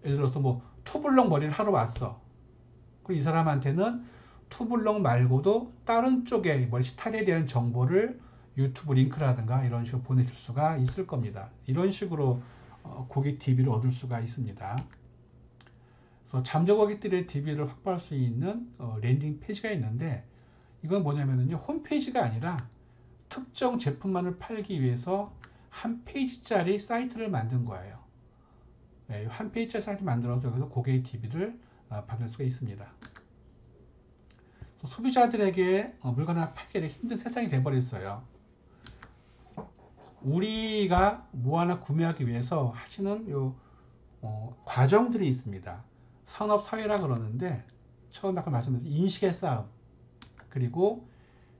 예를 들어서 뭐 투블럭 머리를 하러 왔어. 그리고 이 사람한테는 투블럭 말고도 다른 쪽의 머리 스타일에 대한 정보를 유튜브 링크라든가 이런 식으로 보내줄 수가 있을 겁니다. 이런 식으로 고객 DB를 얻을 수가 있습니다. 그래서 잠재 고객들의 DB를 확보할 수 있는 랜딩 페이지가 있는데, 이건 뭐냐면요, 홈페이지가 아니라 특정 제품만을 팔기 위해서 한 페이지짜리 사이트를 만든 거예요. 한 페이지짜리 사이트 만들어서 여기서 고객의 DB를 받을 수가 있습니다. 소비자들에게 물건을 팔기 힘든 세상이 돼버렸어요. 우리가 뭐 하나 구매하기 위해서 하시는 과정들이 있습니다. 산업사회라 그러는데, 처음 아까 말씀드린 인식의 싸움, 그리고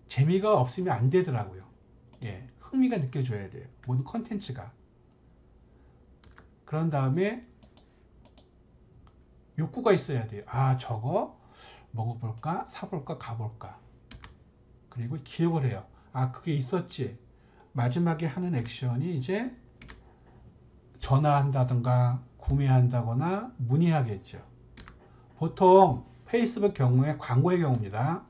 재미가 없으면 안 되더라고요. 흥미가 느껴져야 돼요. 모든 컨텐츠가. 그런 다음에 욕구가 있어야 돼요. 아, 저거 먹어볼까? 사볼까? 가볼까? 그리고 기억을 해요. 아, 그게 있었지. 마지막에 하는 액션이 이제 전화한다든가 구매한다거나 문의하겠죠. 보통 페이스북 경우에 광고의 경우입니다.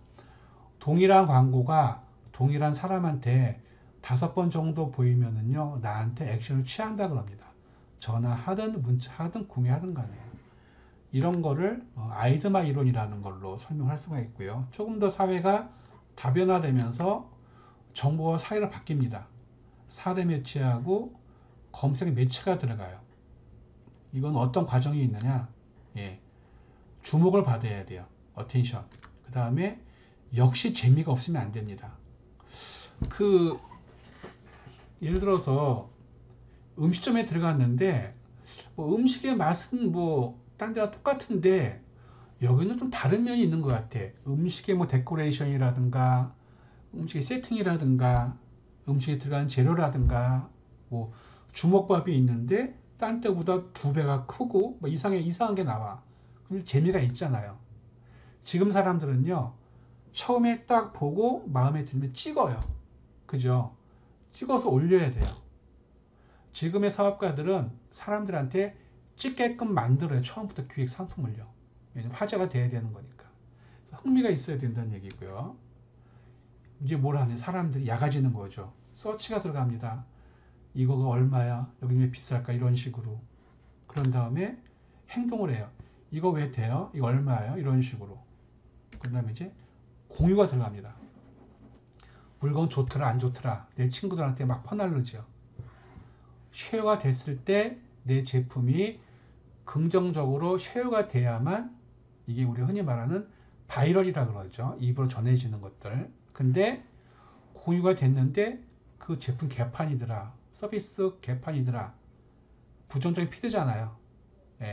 동일한 광고가 동일한 사람한테 5번 정도 보이면은요, 나한테 액션을 취한다 그럽니다. 전화하든 문자하든 구매하든 간에. 이런 거를 아이드마 이론이라는 걸로 설명할 수가 있고요. 조금 더 사회가 다변화되면서 정보와 사회가 바뀝니다. 4대 매체하고 검색 매체가 들어가요. 이건 어떤 과정이 있느냐? 주목을 받아야 돼요. 어텐션. 그 다음에 역시 재미가 없으면 안 됩니다. 예를 들어서 음식점에 들어갔는데 뭐 음식의 맛은 뭐 딴 데랑 똑같은데 여기는 좀 다른 면이 있는 것 같아. 음식의 뭐 데코레이션이라든가 음식의 세팅이라든가 음식에 들어가는 재료라든가 뭐 주먹밥이 있는데 딴 때보다 2배가 크고 뭐 이상한 게 나와. 그럼 재미가 있잖아요. 지금 사람들은요, 처음에 딱 보고 마음에 들면 찍어요. 그죠? 찍어서 올려야 돼요. 지금의 사업가들은 사람들한테 찍게끔 만들어요. 처음부터 기획 상품을요. 왜냐면 화제가 돼야 되는 거니까. 흥미가 있어야 된다는 얘기고요. 이제 뭘 하냐? 사람들이 약아지는 거죠. 서치가 들어갑니다. 이거가 얼마야? 여기 왜 비쌀까? 이런 식으로. 그런 다음에 행동을 해요. 이거 왜 돼요? 이거 얼마예요? 이런 식으로. 그 다음에 이제 공유가 들어갑니다. 물건 좋더라 안 좋더라 내 친구들한테 막 퍼날르죠. 쉐어가 됐을 때 내 제품이 긍정적으로 쉐어가 돼야만 이게 우리 흔히 말하는 바이럴이라 그러죠. 입으로 전해지는 것들. 근데 공유가 됐는데 그 제품 개판이더라, 서비스 개판이더라, 부정적인 피드잖아요.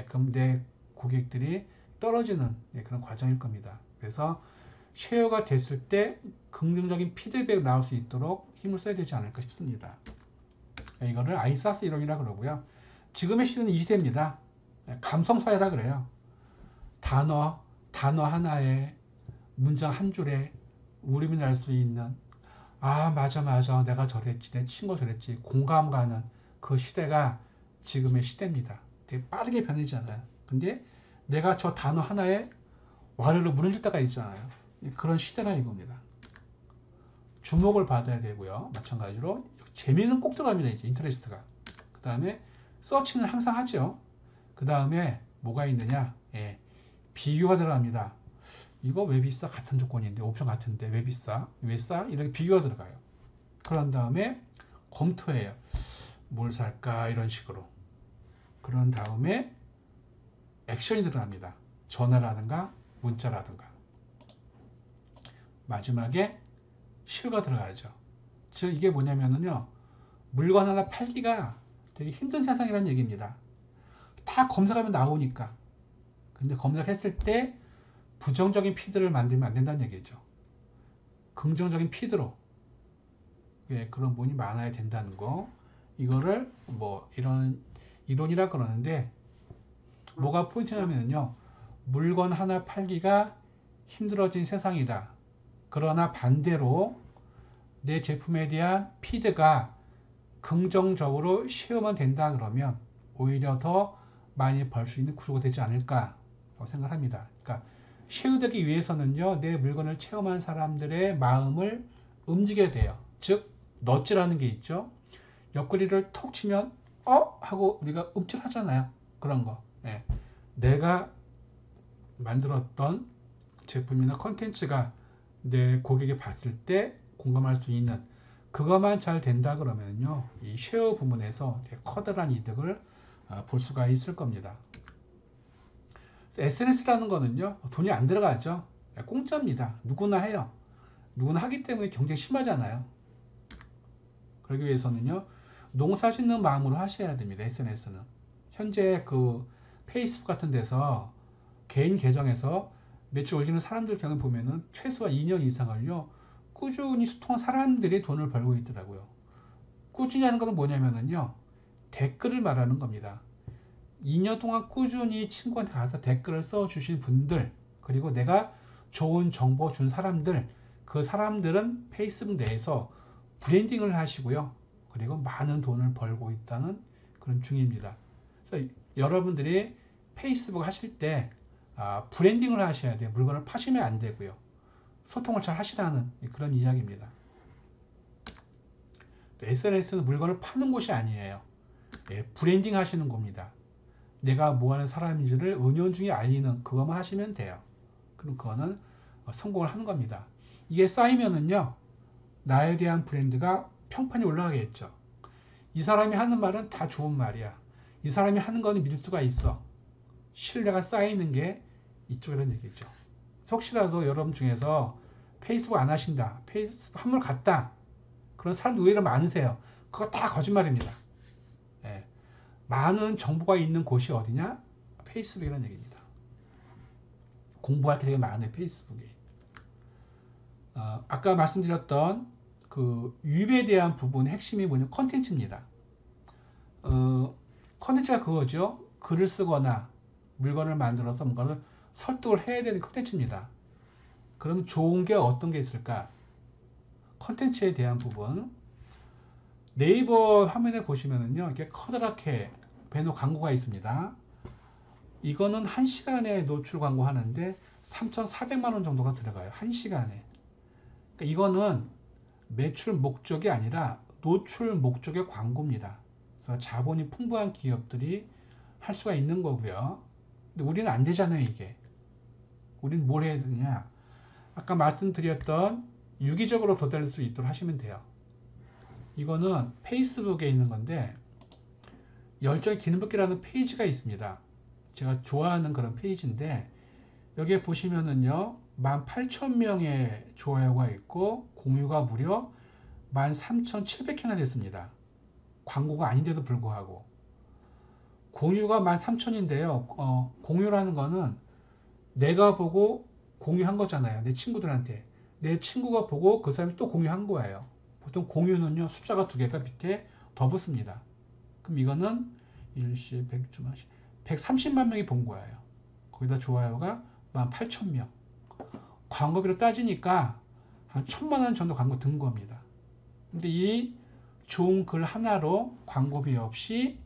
그럼 내 고객들이 떨어지는 그런 과정일 겁니다. 그래서 쉐어가 됐을 때 긍정적인 피드백이 나올 수 있도록 힘을 써야 되지 않을까 싶습니다. 이거를 아이사스 이론이라 그러고요. 지금의 시대는 이 시대입니다. 감성사회라 그래요. 단어 하나에 문장 한 줄에 울음이 날 수 있는, 아 맞아 내가 저랬지, 내 친구가 저랬지, 공감 가는 그 시대가 지금의 시대입니다. 되게 빠르게 변하잖아요. 근데 내가 저 단어 하나에 와르르 무너질 때가 있잖아요. 그런 시대가 이겁니다. 주목을 받아야 되고요. 마찬가지로 재미는 꼭 들어갑니다. 이제 인터레스트가. 그 다음에 서치는 항상 하죠. 그 다음에 뭐가 있느냐? 비교가 들어갑니다. 이거 왜 비싸? 같은 조건인데 옵션 같은데 왜 비싸? 왜 싸? 이렇게 비교가 들어가요. 그런 다음에 검토해요. 뭘 살까? 이런 식으로. 그런 다음에 액션이 들어갑니다. 전화라든가 문자라든가. 마지막에 실가 들어가죠. 즉 이게 뭐냐면요. 물건 하나 팔기가 되게 힘든 세상이라는 얘기입니다. 다 검색하면 나오니까. 근데 검색했을 때 부정적인 피드를 만들면 안 된다는 얘기죠. 긍정적인 피드로 그런 문이 많아야 된다는 거. 이거를 뭐 이런 이론이라 그러는데 뭐가 포인트냐면요. 물건 하나 팔기가 힘들어진 세상이다. 그러나 반대로 내 제품에 대한 피드가 긍정적으로 씌우면 된다 그러면 오히려 더 많이 벌 수 있는 구조가 되지 않을까 생각합니다. 그러니까 쉐어되기 위해서는요, 내 물건을 체험한 사람들의 마음을 움직여야 돼요. 즉, 넛지라는 게 있죠. 옆구리를 톡 치면 하고 우리가 움찔하잖아요. 그런 거. 예. 내가 만들었던 제품이나 컨텐츠가 내 고객이 봤을 때 공감할 수 있는 그것만 잘 된다 그러면요, 이 쉐어 부문에서 되게 커다란 이득을 볼 수가 있을 겁니다. SNS라는 거는요, 돈이 안 들어가죠. 공짜입니다. 누구나 해요. 누구나 하기 때문에 경쟁이 심하잖아요. 그러기 위해서는요, 농사 짓는 마음으로 하셔야 됩니다. SNS는. 현재 그 페이스북 같은 데서 개인 계정에서 매출 올리는 사람들 경우 보면은 최소한 2년 이상을요, 꾸준히 소통한 사람들이 돈을 벌고 있더라고요. 꾸준히 하는 것은 뭐냐면요, 댓글을 말하는 겁니다. 2년 동안 꾸준히 친구한테 가서 댓글을 써주신 분들, 그리고 내가 좋은 정보 준 사람들, 그 사람들은 페이스북 내에서 브랜딩을 하시고요. 그리고 많은 돈을 벌고 있다는 그런 중입니다. 그래서 여러분들이 페이스북 하실 때 브랜딩을 하셔야 돼요. 물건을 파시면 안 되고요. 소통을 잘 하시라는 그런 이야기입니다. SNS는 물건을 파는 곳이 아니에요. 브랜딩 하시는 겁니다. 내가 뭐 하는 사람인지를 은연중에 알리는 그것만 하시면 돼요. 그럼 그거는 성공을 하는 겁니다. 이게 쌓이면은요, 나에 대한 브랜드가 평판이 올라가겠죠. 이 사람이 하는 말은 다 좋은 말이야. 이 사람이 하는 거는 믿을 수가 있어. 신뢰가 쌓이는 게 이쪽이라는 얘기죠. 혹시라도 여러분 중에서 페이스북 안 하신다, 페이스북 한물 갔다, 그런 사람들 의외로 많으세요. 그거 다 거짓말입니다. 예. 많은 정보가 있는 곳이 어디냐? 페이스북이라는 얘기입니다. 공부할 게 되게 많아요, 페이스북이. 아까 말씀드렸던 그 유입에 대한 부분 핵심이 뭐냐면 컨텐츠입니다. 컨텐츠가 그거죠. 글을 쓰거나 물건을 만들어서 뭔가를 설득을 해야 되는 컨텐츠입니다. 그럼 좋은 게 어떤 게 있을까? 컨텐츠에 대한 부분. 네이버 화면에 보시면은요, 이렇게 커다랗게 배너 광고가 있습니다. 이거는 1시간에 노출 광고 하는데 3,400만 원 정도가 들어가요. 1시간에. 그러니까 이거는 매출 목적이 아니라 노출 목적의 광고입니다. 그래서 자본이 풍부한 기업들이 할 수가 있는 거고요. 근데 우리는 안 되잖아요, 이게. 우리는 뭘 해야 되냐? 아까 말씀드렸던 유기적으로 도달할 수 있도록 하시면 돼요. 이거는 페이스북에 있는 건데 열정의 기능벗기라는 페이지가 있습니다. 제가 좋아하는 그런 페이지인데 여기에 보시면은요, 18,000명의 좋아요가 있고 공유가 무려 13,700회나 됐습니다. 광고가 아닌데도 불구하고 공유가 13,000인데요. 공유라는 거는 내가 보고 공유한 거잖아요. 내 친구들한테. 내 친구가 보고 그 사람이 또 공유한 거예요. 보통 공유는요, 숫자가 2개가 밑에 더 붙습니다. 그럼 이거는 1시 130만 명이 본 거예요. 거기다 좋아요가 18,000명. 광고비로 따지니까 한 1,000만 원 정도 광고 든 겁니다. 근데 이 좋은 글 하나로 광고비 없이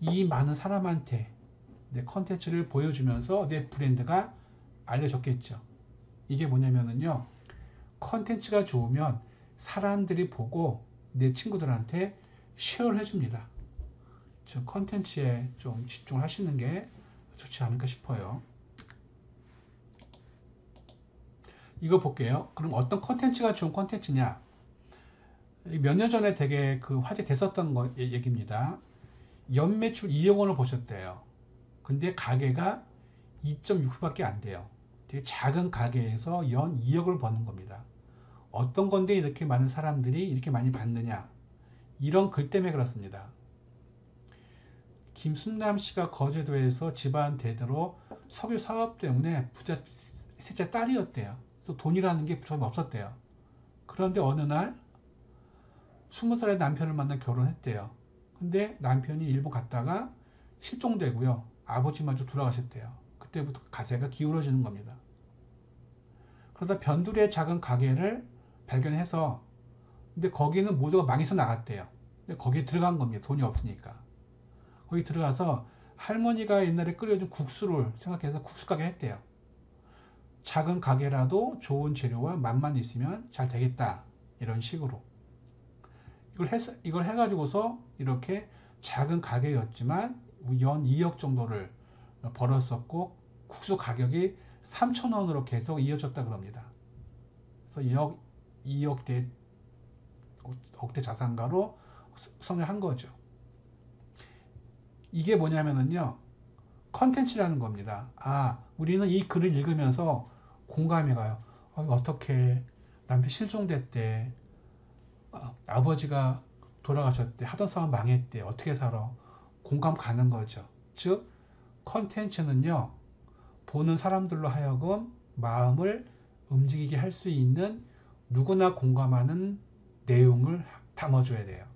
이 많은 사람한테 내 컨텐츠를 보여주면서 내 브랜드가 알려졌겠죠. 이게 뭐냐면요, 컨텐츠가 좋으면 사람들이 보고 내 친구들한테 쉐어를 해줍니다. 즉 컨텐츠에 좀 집중하시는 게 좋지 않을까 싶어요. 이거 볼게요. 그럼 어떤 컨텐츠가 좋은 컨텐츠냐? 몇 년 전에 되게 그 화제 됐었던 얘기입니다. 연매출 2억 원을 보셨대요. 근데 가게가 2.6%밖에 안 돼요. 되게 작은 가게에서 연 2억을 버는 겁니다. 어떤 건데 이렇게 많은 사람들이 이렇게 많이 받느냐? 이런 글 때문에 그렇습니다. 김순남 씨가 거제도에서 집안 대대로 석유 사업 때문에 부자 셋째 딸이었대요. 그래서 돈이라는 게 전혀 없었대요. 그런데 어느 날 20살의 남편을 만나 결혼했대요. 근데 남편이 일본 갔다가 실종되고요. 아버지마저 돌아가셨대요. 그때부터 가세가 기울어지는 겁니다. 그러다 변두리의 작은 가게를 발견해서 근데 거기는 모두가 망해서 나갔대요. 근데 거기에 들어간 겁니다. 돈이 없으니까. 거기 들어가서 할머니가 옛날에 끓여준 국수를 생각해서 국수 가게 했대요. 작은 가게라도 좋은 재료와 맛만 있으면 잘 되겠다. 이런 식으로. 이걸 해가지고서 이렇게 작은 가게였지만 연 2억 정도를 벌었었고 국수 가격이 3,000원으로 계속 이어졌다 그럽니다. 그래서 2억대 억대 자산가로 성장한 거죠. 이게 뭐냐면은요. 컨텐츠라는 겁니다. 아, 우리는 이 글을 읽으면서 공감이 가요. 어떻게 남편 실종됐대. 아버지가 돌아가셨대. 하던 사업 망했대. 어떻게 살아? 공감 가는 거죠. 즉, 컨텐츠는요. 보는 사람들로 하여금 마음을 움직이게 할 수 있는 누구나 공감하는 내용을 담아줘야 돼요.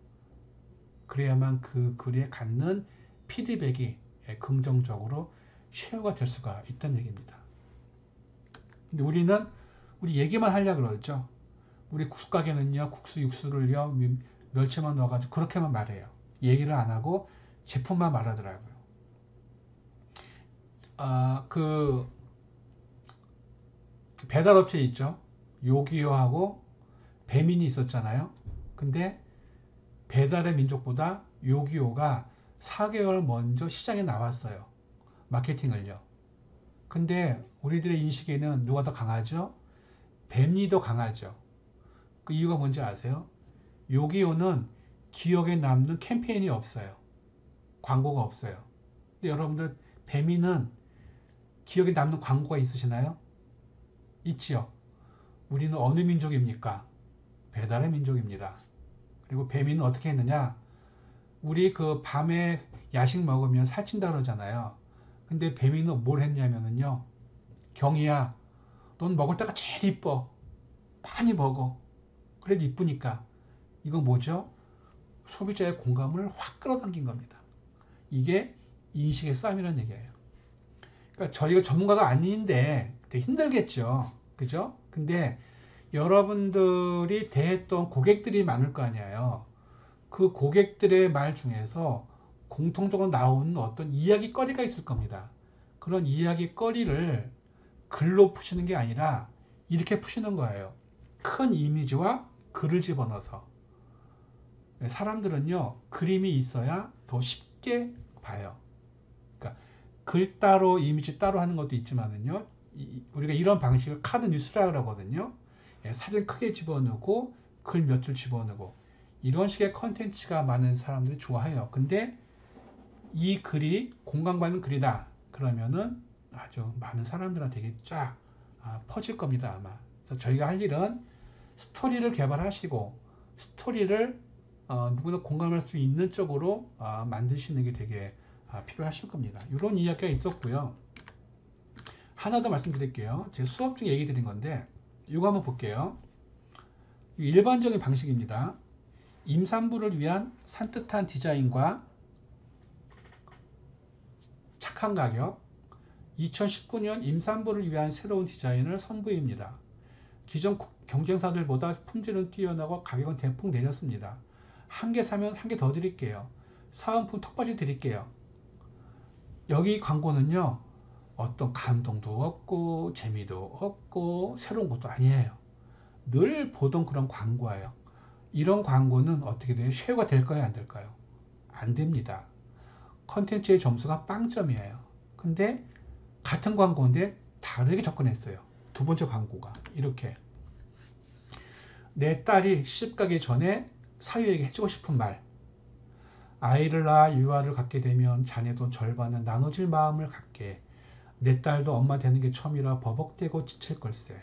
그래야만 그 글에 갖는 피드백이 긍정적으로 쉐어가 될 수가 있다는 얘기입니다. 근데 우리 얘기만 하려고 그러죠. 우리 국수 가게는요, 국수 육수를요, 멸치만 넣어가지고 그렇게만 말해요. 얘기를 안 하고 제품만 말하더라고요. 그 배달업체 있죠. 요기요하고 배민이 있었잖아요. 근데 배달의 민족보다 요기요가 4개월 먼저 시장에 나왔어요. 마케팅을요. 근데 우리들의 인식에는 누가 더 강하죠? 뱀이 더 강하죠. 그 이유가 뭔지 아세요? 요기요는 기억에 남는 캠페인이 없어요. 광고가 없어요. 근데 여러분들 뱀이는 기억에 남는 광고가 있으시나요? 있지요. 우리는 어느 민족입니까? 배달의 민족입니다. 그리고 뱀이는 어떻게 했느냐? 우리 그 밤에 야식 먹으면 살찐다 그러잖아요. 근데 뱀이는 뭘 했냐면요. 경이야, 넌 먹을 때가 제일 이뻐. 많이 먹어. 그래도 이쁘니까. 이건 뭐죠? 소비자의 공감을 확 끌어당긴 겁니다. 이게 인식의 싸움이라는 얘기예요. 그러니까 저희가 전문가가 아닌데 되게 힘들겠죠. 그죠? 근데 여러분들이 대했던 고객들이 많을 거 아니에요. 그 고객들의 말 중에서 공통적으로 나오는 어떤 이야기거리가 있을 겁니다. 그런 이야기거리를 글로 푸시는 게 아니라 이렇게 푸시는 거예요. 큰 이미지와 글을 집어넣어서. 사람들은요, 그림이 있어야 더 쉽게 봐요. 그러니까 글 따로 이미지 따로 하는 것도 있지만은요, 우리가 이런 방식을 카드 뉴스라고 하거든요. 사진 크게 집어넣고 글 몇 줄 집어넣고 이런 식의 컨텐츠가 많은 사람들이 좋아해요. 근데 이 글이 공감받는 글이다. 그러면은 아주 많은 사람들한테 쫙 퍼질 겁니다. 아마. 그래서 저희가 할 일은 스토리를 개발하시고 스토리를 누구나 공감할 수 있는 쪽으로 만드시는 게 되게 필요하실 겁니다. 이런 이야기가 있었고요. 하나 더 말씀드릴게요. 제가 수업 중에 얘기 드린 건데 이거 한번 볼게요. 일반적인 방식입니다. 임산부를 위한 산뜻한 디자인과 착한 가격. 2019년 임산부를 위한 새로운 디자인을 선보입니다. 기존 경쟁사들보다 품질은 뛰어나고 가격은 대폭 내렸습니다. 한 개 사면 한 개 더 드릴게요. 사은품 턱받이 드릴게요. 여기 광고는요. 어떤 감동도 없고 재미도 없고 새로운 것도 아니에요. 늘 보던 그런 광고예요. 이런 광고는 어떻게 돼요? 쉐어가 될까요? 안 될까요? 안 됩니다. 컨텐츠의 점수가 빵점이에요. 근데 같은 광고인데 다르게 접근했어요. 두 번째 광고가 이렇게 내 딸이 시집 가기 전에 사위에게 해주고 싶은 말. 아이를 낳아 유아를 갖게 되면 자네도 절반은 나눠줄 마음을 갖게. 내 딸도 엄마 되는 게 처음이라 버벅대고 지칠 걸세.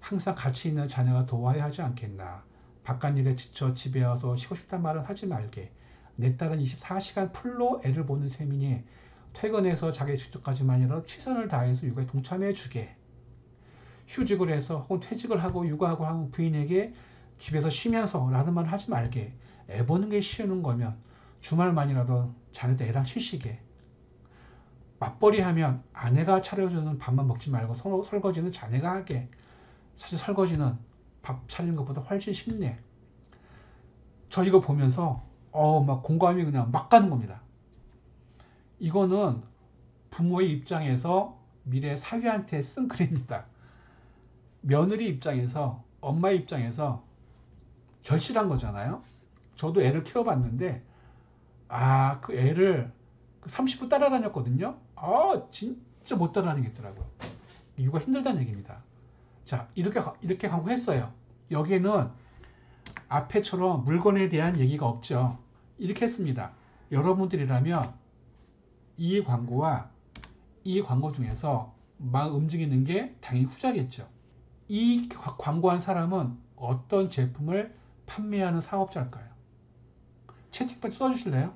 항상 같이 있는 자네가 도와야 하지 않겠나. 바깥일에 지쳐 집에 와서 쉬고 싶단 말은 하지 말게. 내 딸은 24시간 풀로 애를 보는 셈이니 퇴근해서 자기 직접까지만이라도 최선을 다해서 육아에 동참해 주게. 휴직을 해서 혹은 퇴직을 하고 육아하고 하는 부인에게 집에서 쉬면서 라는 말을 하지 말게. 애 보는 게 쉬는 거면 주말만이라도 자네도 애랑 쉬시게. 맞벌이 하면 아내가 차려주는 밥만 먹지 말고 설거지는 자네가 하게. 사실 설거지는 밥 차리는 것보다 훨씬 쉽네. 저 이거 보면서 막 공감이 그냥 막 가는 겁니다. 이거는 부모의 입장에서 미래 사위한테 쓴 글입니다. 며느리 입장에서, 엄마의 입장에서 절실한 거잖아요. 저도 애를 키워봤는데 그 애를 30분 따라다녔거든요. 진짜 못 따라다니겠더라고요. 육아 힘들다는 얘기입니다. 자, 이렇게 광고했어요. 여기에는 앞에처럼 물건에 대한 얘기가 없죠. 이렇게 했습니다. 여러분들이라면 이 광고와 이 광고 중에서 막 움직이는 게 당연히 후자겠죠. 이 광고한 사람은 어떤 제품을 판매하는 사업자일까요? 채팅방 써주실래요?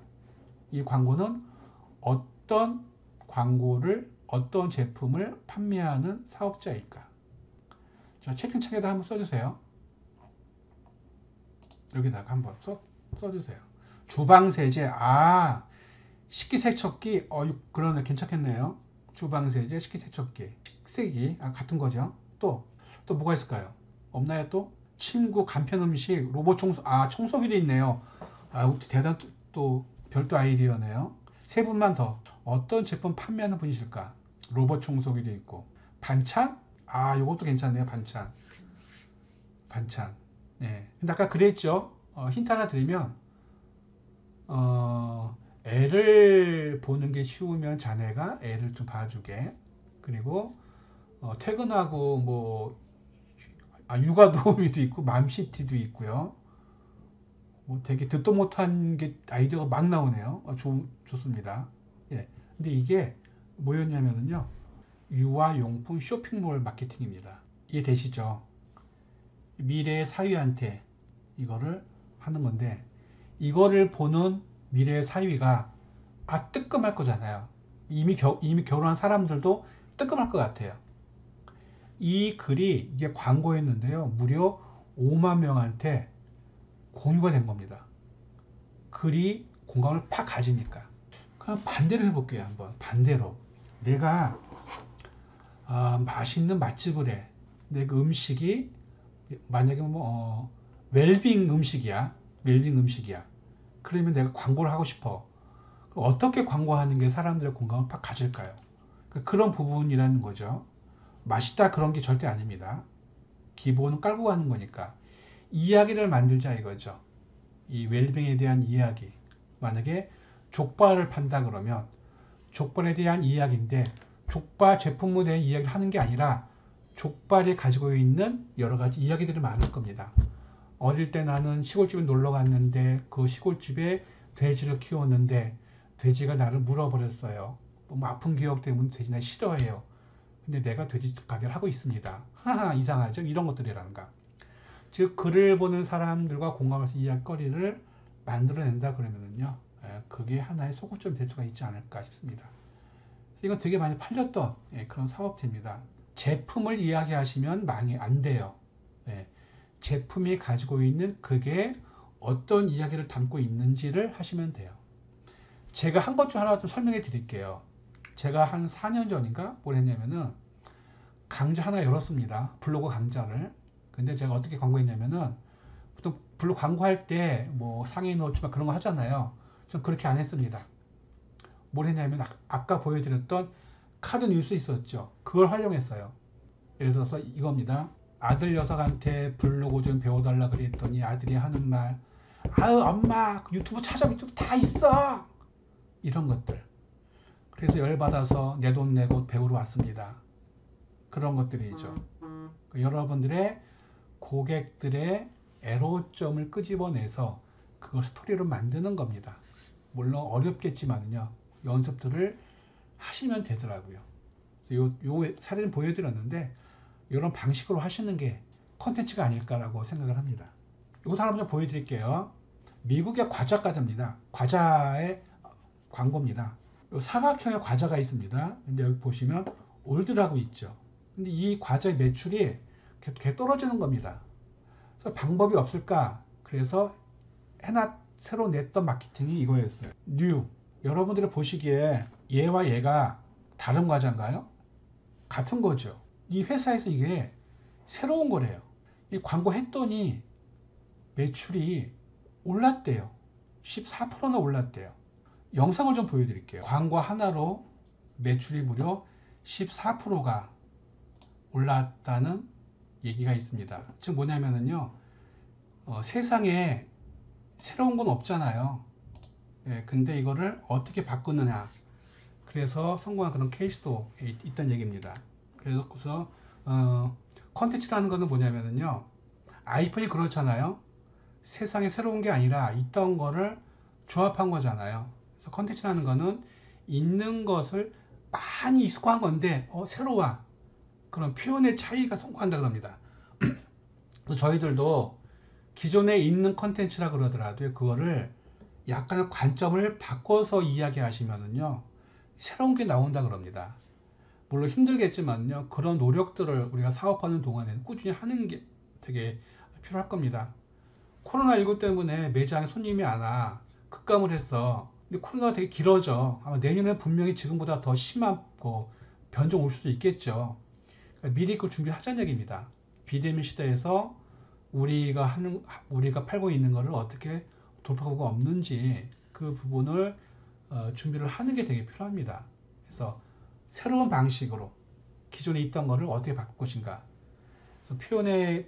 이 광고는 어떤 광고를, 어떤 제품을 판매하는 사업자일까? 자, 채팅창에다 한번 써주세요. 여기다가 한번 써주세요. 주방세제, 식기세척기, 그러네, 괜찮겠네요. 주방세제, 식기세척기, 식세기, 같은 거죠. 또 뭐가 있을까요? 없나요 또? 침구, 간편음식, 로봇 청소, 청소기도 있네요. 대단, 또 별도 아이디어네요. 세 분만 더. 어떤 제품 판매하는 분이실까? 로봇 청소기도 있고. 반찬? 요것도 괜찮네요. 반찬. 네. 근데 아까 그랬죠. 힌트 하나 드리면, 애를 보는 게 쉬우면 자네가 애를 좀 봐주게. 그리고, 퇴근하고 뭐, 육아 도우미도 있고, 맘시티도 있고요. 되게 듣도 못한 게 아이디어가 막 나오네요. 좋습니다. 예. 근데 이게 뭐였냐면요. 유아용품 쇼핑몰 마케팅입니다. 이해되시죠? 미래의 사위한테 이거를 하는 건데, 이거를 보는 미래의 사위가 뜨끔할 거잖아요. 이미 결혼한 사람들도 뜨끔할 것 같아요. 이 글이 이게 광고였는데요. 무려 5만 명한테 공유가 된 겁니다. 글이 공감을 팍 가지니까. 그럼 반대로 해볼게요. 한번 반대로. 내가 맛있는 맛집을 해. 내 그 음식이 만약에 웰빙 음식이야. 그러면 내가 광고를 하고 싶어. 그럼 어떻게 광고하는 게 사람들의 공감을 팍 가질까요? 그런 부분이라는 거죠. 맛있다 그런 게 절대 아닙니다. 기본은 깔고 가는 거니까. 이야기를 만들자 이거죠. 이 웰빙에 대한 이야기. 만약에 족발을 판다 그러면 족발에 대한 이야기인데 족발 제품에 대한 이야기를 하는 게 아니라 족발이 가지고 있는 여러 가지 이야기들이 많을 겁니다. 어릴 때 나는 시골집에 놀러 갔는데 그 시골집에 돼지를 키웠는데 돼지가 나를 물어버렸어요. 너무 아픈 기억 때문에 돼지 날 싫어해요. 근데 내가 돼지 가게를 하고 있습니다. 하하, 이상하죠? 이런 것들이란가. 즉 글을 보는 사람들과 공감해서 이야기거리를 만들어낸다 그러면은요, 그게 하나의 소극적인 대처가 있지 않을까 싶습니다. 이건 되게 많이 팔렸던 그런 사업체입니다. 제품을 이야기하시면 안 돼요. 제품이 가지고 있는 그게 어떤 이야기를 담고 있는지를 하시면 돼요. 제가 한 것 중 하나 좀 설명해 드릴게요. 제가 한 4년 전인가 뭘 했냐면은 강좌 하나 열었습니다. 블로그 강좌를. 근데 제가 어떻게 광고했냐면은 보통 블로그 광고할 때 뭐 상위 노출막 그런 거 하잖아요. 전 그렇게 안 했습니다. 뭘 했냐면 아까 보여드렸던 카드 뉴스 있었죠. 그걸 활용했어요. 예를 들어서 이겁니다. 아들 녀석한테 블로그 좀 배워달라 그랬더니 아들이 하는 말, 엄마 유튜브 찾아보면 유튜브 다 있어, 이런 것들. 그래서 열받아서 내 돈 내고 배우러 왔습니다. 그런 것들이죠. 여러분들의 고객들의 애로점을 끄집어내서 그걸 스토리로 만드는 겁니다. 물론 어렵겠지만요. 연습들을 하시면 되더라고요. 요 사진 보여드렸는데 이런 방식으로 하시는 게 콘텐츠가 아닐까라고 생각을 합니다. 이것도 하나 좀 보여드릴게요. 미국의 과자 과자입니다. 과자의 광고입니다. 사각형의 과자가 있습니다. 근데 여기 보시면 올드라고 있죠. 근데 이 과자의 매출이 계속 떨어지는 겁니다. 그래서 방법이 없을까? 그래서 새로 냈던 마케팅이 이거였어요. 뉴. 여러분들이 보시기에 얘와 얘가 다른 과자인가요? 같은 거죠. 이 회사에서 이게 새로운 거래요. 이 광고 했더니 매출이 올랐대요. 14%나 올랐대요. 영상을 좀 보여드릴게요. 광고 하나로 매출이 무려 14%가 올랐다는 얘기가 있습니다. 즉 뭐냐면요. 세상에 새로운 건 없잖아요. 예, 근데 이거를 어떻게 바꾸느냐. 그래서 성공한 그런 케이스도 있다는 얘기입니다. 그래서 컨텐츠라는 거는 뭐냐면요. 아이폰이 그렇잖아요. 세상에 새로운 게 아니라 있던 거를 조합한 거잖아요. 그래서 컨텐츠라는 거는 있는 것을 많이 익숙한 건데 새로워. 그런 표현의 차이가 성공한다 그럽니다. 그래서 저희들도 기존에 있는 컨텐츠라 그러더라도 그거를 약간의 관점을 바꿔서 이야기하시면은요 새로운 게 나온다 그럽니다. 물론 힘들겠지만요 그런 노력들을 우리가 사업하는 동안에는 꾸준히 하는 게 되게 필요할 겁니다. 코로나19 때문에 매장에 손님이 안 와. 급감을 했어. 근데 코로나가 되게 길어져. 아마 내년에 분명히 지금보다 더 심하고 변종 올 수도 있겠죠. 그러니까 미리 그 준비하자는 얘기입니다. 비대면 시대에서 우리가 팔고 있는 것을 어떻게 돌파구가 없는지 그 부분을 준비를 하는 게 되게 필요합니다. 그래서 새로운 방식으로 기존에 있던 것을 어떻게 바꿀 것인가.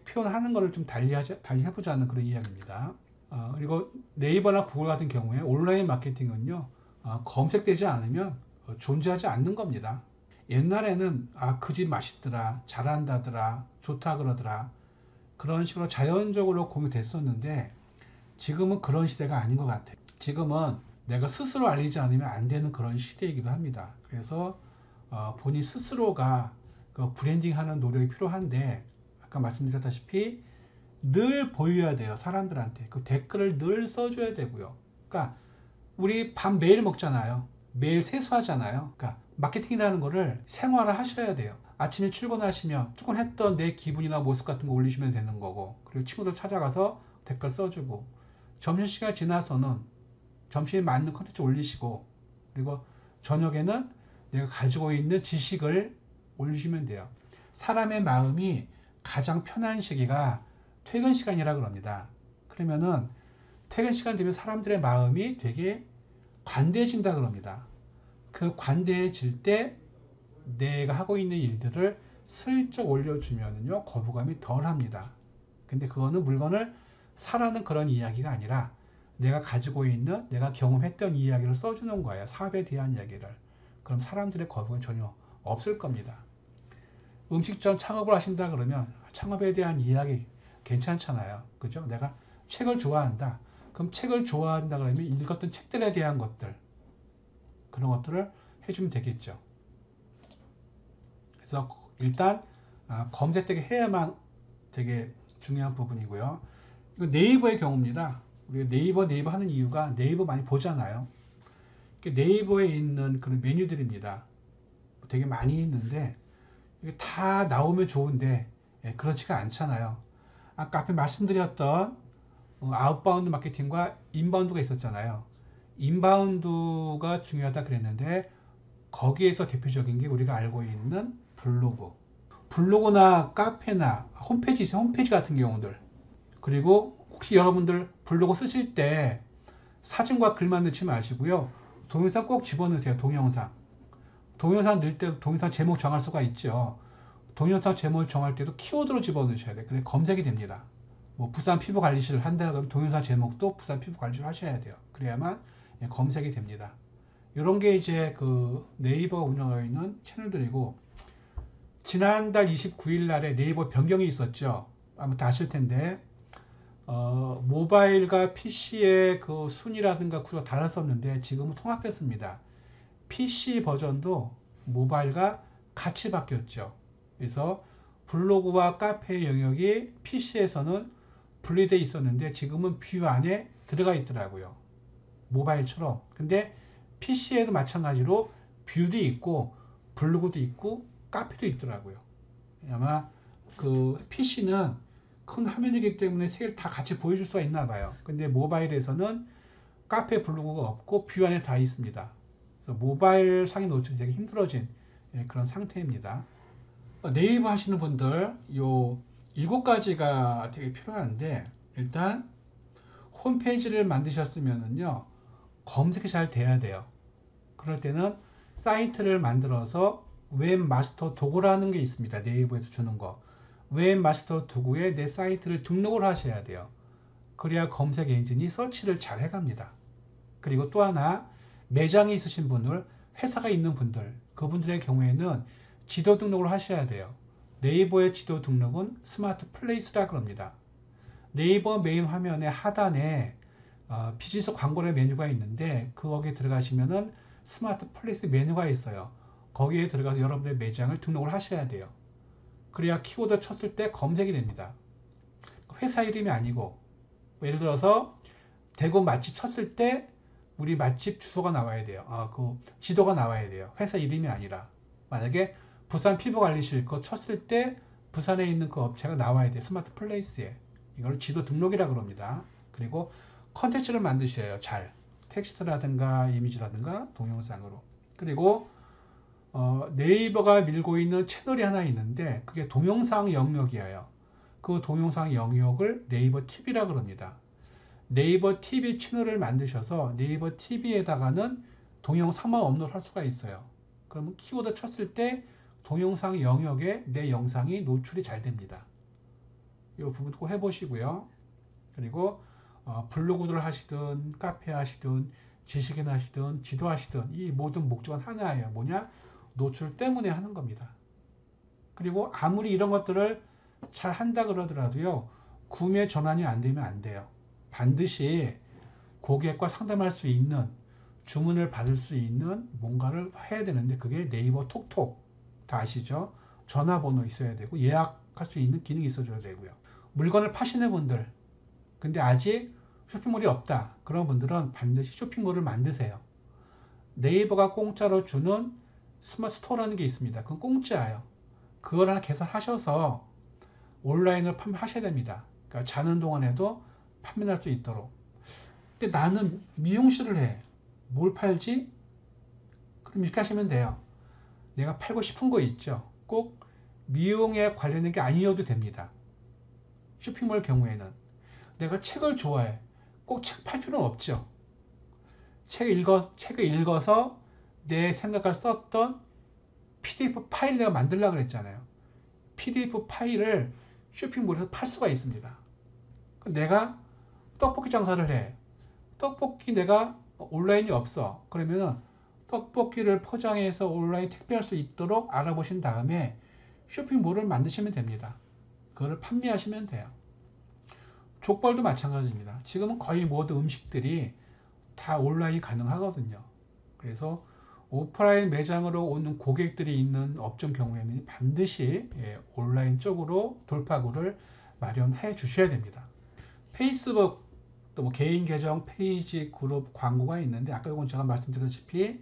표현하는 것을 좀 달리 해보자는 그런 이야기입니다. 그리고 네이버나 구글 같은 경우에 온라인 마케팅은요, 검색되지 않으면 존재하지 않는 겁니다. 옛날에는 그 집 맛있더라, 잘한다더라, 좋다 그러더라. 그런 식으로 자연적으로 공유됐었는데 지금은 그런 시대가 아닌 것 같아요. 지금은 내가 스스로 알리지 않으면 안 되는 그런 시대이기도 합니다. 그래서 본인 스스로가 그 브랜딩하는 노력이 필요한데 아까 말씀드렸다시피 늘 보여야 돼요. 사람들한테. 그 댓글을 늘 써줘야 되고요. 그러니까 우리 밥 매일 먹잖아요. 매일 세수하잖아요. 그러니까 마케팅이라는 거를 생활을 하셔야 돼요. 아침에 출근하시면 출근했던 내 기분이나 모습 같은 거 올리시면 되는 거고 그리고 친구들 찾아가서 댓글 써주고 점심시간 지나서는 점심에 맞는 컨텐츠 올리시고 그리고 저녁에는 내가 가지고 있는 지식을 올리시면 돼요. 사람의 마음이 가장 편한 시기가 퇴근 시간이라 그럽니다. 그러면은 퇴근 시간 되면 사람들의 마음이 되게 관대해진다 그럽니다. 그 관대해질 때 내가 하고 있는 일들을 슬쩍 올려주면요 거부감이 덜 합니다. 근데 그거는 물건을 사라는 그런 이야기가 아니라 내가 가지고 있는 내가 경험했던 이야기를 써주는 거예요. 사업에 대한 이야기를. 그럼 사람들의 거부감이 전혀 없을 겁니다. 음식점 창업을 하신다 그러면 창업에 대한 이야기 괜찮잖아요. 그죠? 내가 책을 좋아한다. 그럼 책을 좋아한다 그러면 읽었던 책들에 대한 것들 그런 것들을 해주면 되겠죠. 그래서 일단 검색되게 해야만 되게 중요한 부분이고요. 이거 네이버의 경우입니다. 우리가 네이버 하는 이유가 네이버 많이 보잖아요. 네이버에 있는 그런 메뉴들입니다. 되게 많이 있는데 이게 다 나오면 좋은데 그렇지가 않잖아요. 아까 앞에 말씀드렸던 아웃바운드 마케팅과 인바운드가 있었잖아요. 인바운드가 중요하다 그랬는데 거기에서 대표적인 게 우리가 알고 있는 블로그나 카페나 홈페이지 같은 경우들 그리고 혹시 여러분들 블로그 쓰실 때 사진과 글만 넣지 마시고요. 동영상 꼭 집어넣으세요. 동영상 넣을 때도 동영상 제목 정할 수가 있죠. 동영상 제목을 정할 때도 키워드로 집어넣으셔야 돼요. 그래 검색이 됩니다. 뭐 부산 피부관리실을 한다 그러면 동영상 제목도 부산 피부관리실 하셔야 돼요. 그래야만 검색이 됩니다. 이런 게 이제 그 네이버 운영하고 있는 채널들이고 지난달 29일 날에 네이버 변경이 있었죠. 아마 다 아실 텐데 모바일과 PC의 그 순위라든가 구조가 달랐었는데 지금은 통합했습니다. PC 버전도 모바일과 같이 바뀌었죠. 그래서 블로그와 카페의 영역이 PC에서는 분리되어 있었는데 지금은 뷰 안에 들어가 있더라고요. 모바일처럼. 근데 PC에도 마찬가지로 뷰도 있고 블로그도 있고 카페도 있더라고요. 아마 그 PC는 큰 화면이기 때문에 세 개를 다 같이 보여줄 수가 있나 봐요. 근데 모바일에서는 카페 블로그가 없고 뷰 안에 다 있습니다. 그래서 모바일 상에 노출이 되게 힘들어진 그런 상태입니다. 네이버 하시는 분들 요 7가지가 되게 필요한데 일단 홈페이지를 만드셨으면은요 검색이 잘 돼야 돼요. 그럴 때는 사이트를 만들어서 웹마스터 도구라는 게 있습니다. 네이버에서 주는 거. 웹마스터 도구에 내 사이트를 등록을 하셔야 돼요. 그래야 검색 엔진이 서치를 잘 해갑니다. 그리고 또 하나 매장이 있으신 분들, 회사가 있는 분들, 그분들의 경우에는 지도 등록을 하셔야 돼요. 네이버의 지도 등록은 스마트 플레이스라 그럽니다. 네이버 메인 화면의 하단에 비즈니스 광고의 메뉴가 있는데 거기에 들어가시면은 스마트 플레이스 메뉴가 있어요. 거기에 들어가서 여러분들의 매장을 등록을 하셔야 돼요. 그래야 키워드 쳤을 때 검색이 됩니다. 회사 이름이 아니고 예를 들어서 대구 맛집 쳤을 때 우리 맛집 주소가 나와야 돼요. 그 지도가 나와야 돼요. 회사 이름이 아니라. 만약에 부산 피부관리실 거 쳤을 때 부산에 있는 그 업체가 나와야 돼요. 스마트 플레이스에. 이걸 지도 등록이라고 합니다. 그리고 컨텐츠를 만드셔요. 잘. 텍스트라든가 이미지라든가 동영상으로. 그리고 네이버가 밀고 있는 채널이 하나 있는데 그게 동영상 영역이에요. 그 동영상 영역을 네이버 TV라고 합니다. 네이버 TV 채널을 만드셔서 네이버 TV에다가는 동영상만 업로드할 수가 있어요. 그러면 키워드 쳤을 때 동영상 영역에 내 영상이 노출이 잘 됩니다. 이 부분 꼭 해보시고요. 그리고 블로그를 하시든 카페 하시든 지식인 하시든 지도 하시든 이 모든 목적은 하나예요. 뭐냐? 노출 때문에 하는 겁니다. 그리고 아무리 이런 것들을 잘 한다 그러더라도요. 구매 전환이 안 되면 안 돼요. 반드시 고객과 상담할 수 있는 주문을 받을 수 있는 뭔가를 해야 되는데 그게 네이버 톡톡 다 아시죠? 전화번호 있어야 되고 예약할 수 있는 기능이 있어줘야 되고요. 물건을 파시는 분들 근데 아직 쇼핑몰이 없다. 그런 분들은 반드시 쇼핑몰을 만드세요. 네이버가 공짜로 주는 스마트 스토어라는 게 있습니다. 그건 공짜예요. 그걸 하나 개설하셔서 온라인을 판매하셔야 됩니다. 그러니까 자는 동안에도 판매할 수 있도록. 근데 나는 미용실을 해. 뭘 팔지? 그럼 이렇게 하시면 돼요. 내가 팔고 싶은 거 있죠. 꼭 미용에 관련된 게 아니어도 됩니다. 쇼핑몰 경우에는. 내가 책을 좋아해. 꼭 책 팔 필요는 없죠. 책을 읽어서 내 생각을 썼던 PDF 파일 내가 만들려고 그랬잖아요. PDF 파일을 쇼핑몰에서 팔 수가 있습니다. 내가 떡볶이 장사를 해. 떡볶이 내가 온라인이 없어. 그러면 떡볶이를 포장해서 온라인 택배할 수 있도록 알아보신 다음에 쇼핑몰을 만드시면 됩니다. 그거를 판매하시면 돼요. 족발도 마찬가지입니다. 지금은 거의 모든 음식들이 다 온라인이 가능하거든요. 그래서 오프라인 매장으로 오는 고객들이 있는 업종 경우에는 반드시 온라인 쪽으로 돌파구를 마련해 주셔야 됩니다. 페이스북 또 뭐 개인 계정, 페이지, 그룹, 광고가 있는데 아까 이건 제가 말씀드렸다시피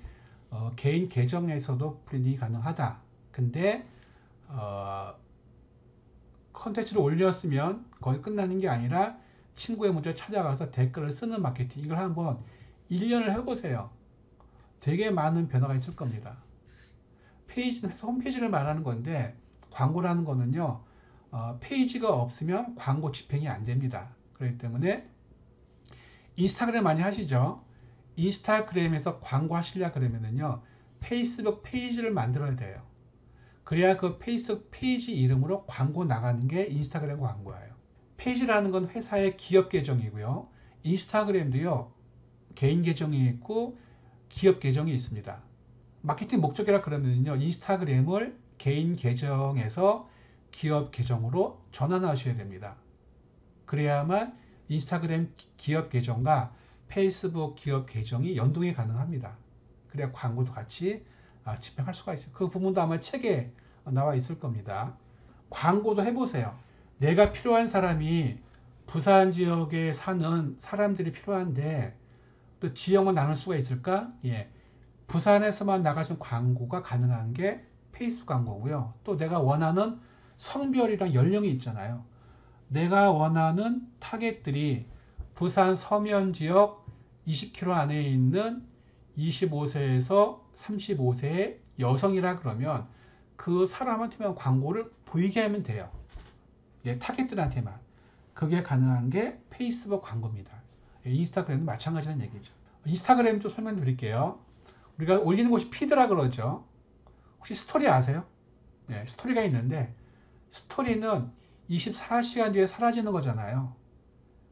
개인 계정에서도 브랜딩이 가능하다. 근데 컨텐츠를 올렸으면 거의 끝나는 게 아니라 친구의 문자 찾아가서 댓글을 쓰는 마케팅 이걸 한번 1년을 해보세요. 되게 많은 변화가 있을 겁니다. 페이지는 홈페이지를 말하는 건데 광고라는 거는요 페이지가 없으면 광고 집행이 안 됩니다. 그렇기 때문에 인스타그램 많이 하시죠? 인스타그램에서 광고 하시려 그러면은요 페이스북 페이지를 만들어야 돼요. 그래야 그 페이스북 페이지 이름으로 광고 나가는 게 인스타그램 광고예요. 페이지라는 건 회사의 기업 계정이고요. 인스타그램도요 개인 계정이 있고 기업 계정이 있습니다. 마케팅 목적이라 그러면요 인스타그램을 개인 계정에서 기업 계정으로 전환하셔야 됩니다. 그래야만 인스타그램 기업 계정과 페이스북 기업 계정이 연동이 가능합니다. 그래야 광고도 같이 집행할 수가 있어요. 그 부분도 아마 책에 나와 있을 겁니다. 광고도 해보세요. 내가 필요한 사람이 부산 지역에 사는 사람들이 필요한데 또 지역만 나눌 수가 있을까? 예. 부산에서만 나가는 광고가 가능한 게 페이스북 광고고요. 또 내가 원하는 성별이랑 연령이 있잖아요. 내가 원하는 타겟들이 부산 서면 지역 20km 안에 있는 25세에서 35세의 여성이라 그러면 그 사람한테만 광고를 보이게 하면 돼요. 예, 타겟들한테만. 그게 가능한 게 페이스북 광고입니다. 예, 인스타그램도 마찬가지라는 얘기죠. 인스타그램 좀 설명드릴게요. 우리가 올리는 곳이 피드라 그러죠. 혹시 스토리 아세요? 네, 스토리가 있는데 스토리는 24시간 뒤에 사라지는 거잖아요.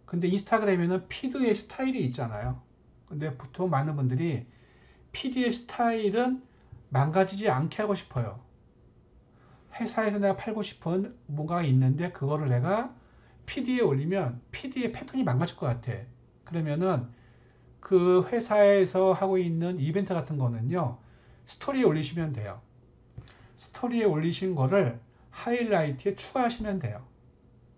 근데 인스타그램에는 피드의 스타일이 있잖아요. 근데 보통 많은 분들이 피드의 스타일은 망가지지 않게 하고 싶어요. 회사에서 내가 팔고 싶은 뭔가가 있는데 그거를 내가 피드에 올리면 피드의 패턴이 망가질 것 같아. 그러면은 그 회사에서 하고 있는 이벤트 같은 거는요, 스토리에 올리시면 돼요. 스토리에 올리신 거를 하이라이트에 추가하시면 돼요.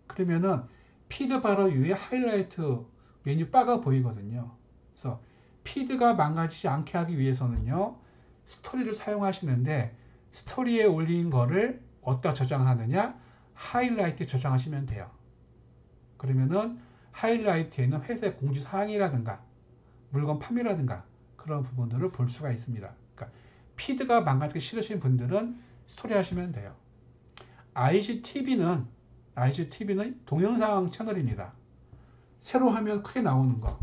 그러면은 피드 바로 위에 하이라이트 메뉴 바가 보이거든요. 그래서 피드가 망가지지 않게 하기 위해서는요, 스토리를 사용하시는데 스토리에 올린 거를 어디다 저장하느냐? 하이라이트에 저장하시면 돼요. 그러면은 하이라이트에는 회사의 공지사항이라든가 물건 판매라든가 그런 부분들을 볼 수가 있습니다. 그러니까 피드가 망가지기 싫으신 분들은 스토리 하시면 돼요. IGTV는 동영상 채널입니다. 세로 하면 크게 나오는 거.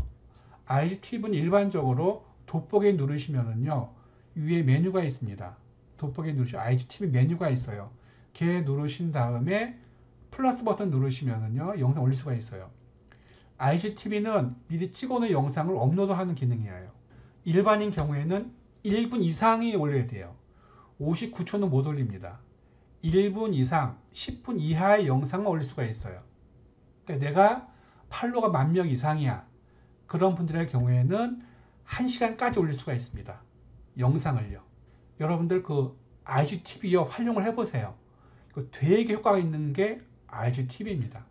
IGTV는 일반적으로 돋보기 누르시면은요, 위에 메뉴가 있습니다. 돋보기 누르시면 IGTV 메뉴가 있어요. 걔 누르신 다음에 플러스 버튼 누르시면은요, 영상 올릴 수가 있어요. IGTV는 미리 찍어놓은 영상을 업로드하는 기능이에요. 일반인 경우에는 1분 이상이 올려야 돼요. 59초는 못 올립니다. 1분 이상, 10분 이하의 영상만 올릴 수가 있어요. 그러니까 내가 팔로워가 10,000명 이상이야. 그런 분들의 경우에는 1시간까지 올릴 수가 있습니다. 영상을요. 여러분들 그 IGTV요, 활용을 해보세요. 되게 효과가 있는 게 IGTV입니다.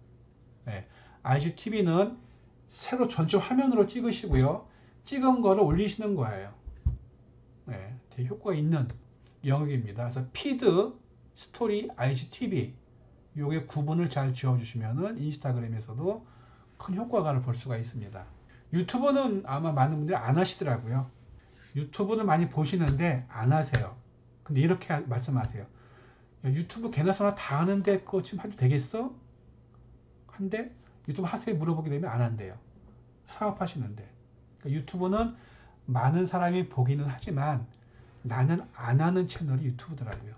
네. IGTV는 새로 전체 화면으로 찍으시고요. 찍은 거를 올리시는 거예요. 네, 되게 효과가 있는 영역입니다. 그래서 피드, 스토리, IGTV 요게 구분을 잘 지어주시면은 인스타그램에서도 큰 효과를 볼 수가 있습니다. 유튜브는 아마 많은 분들이 안 하시더라고요. 유튜브는 많이 보시는데 안 하세요. 근데 이렇게 말씀하세요. 야, 유튜브 개나 소나 다 하는데 그거 지금 해도 되겠어? 한데 유튜브 하세요 물어보게 되면 안 한대요. 사업하시는데. 그러니까 유튜브는 많은 사람이 보기는 하지만 나는 안 하는 채널이 유튜브더라고요.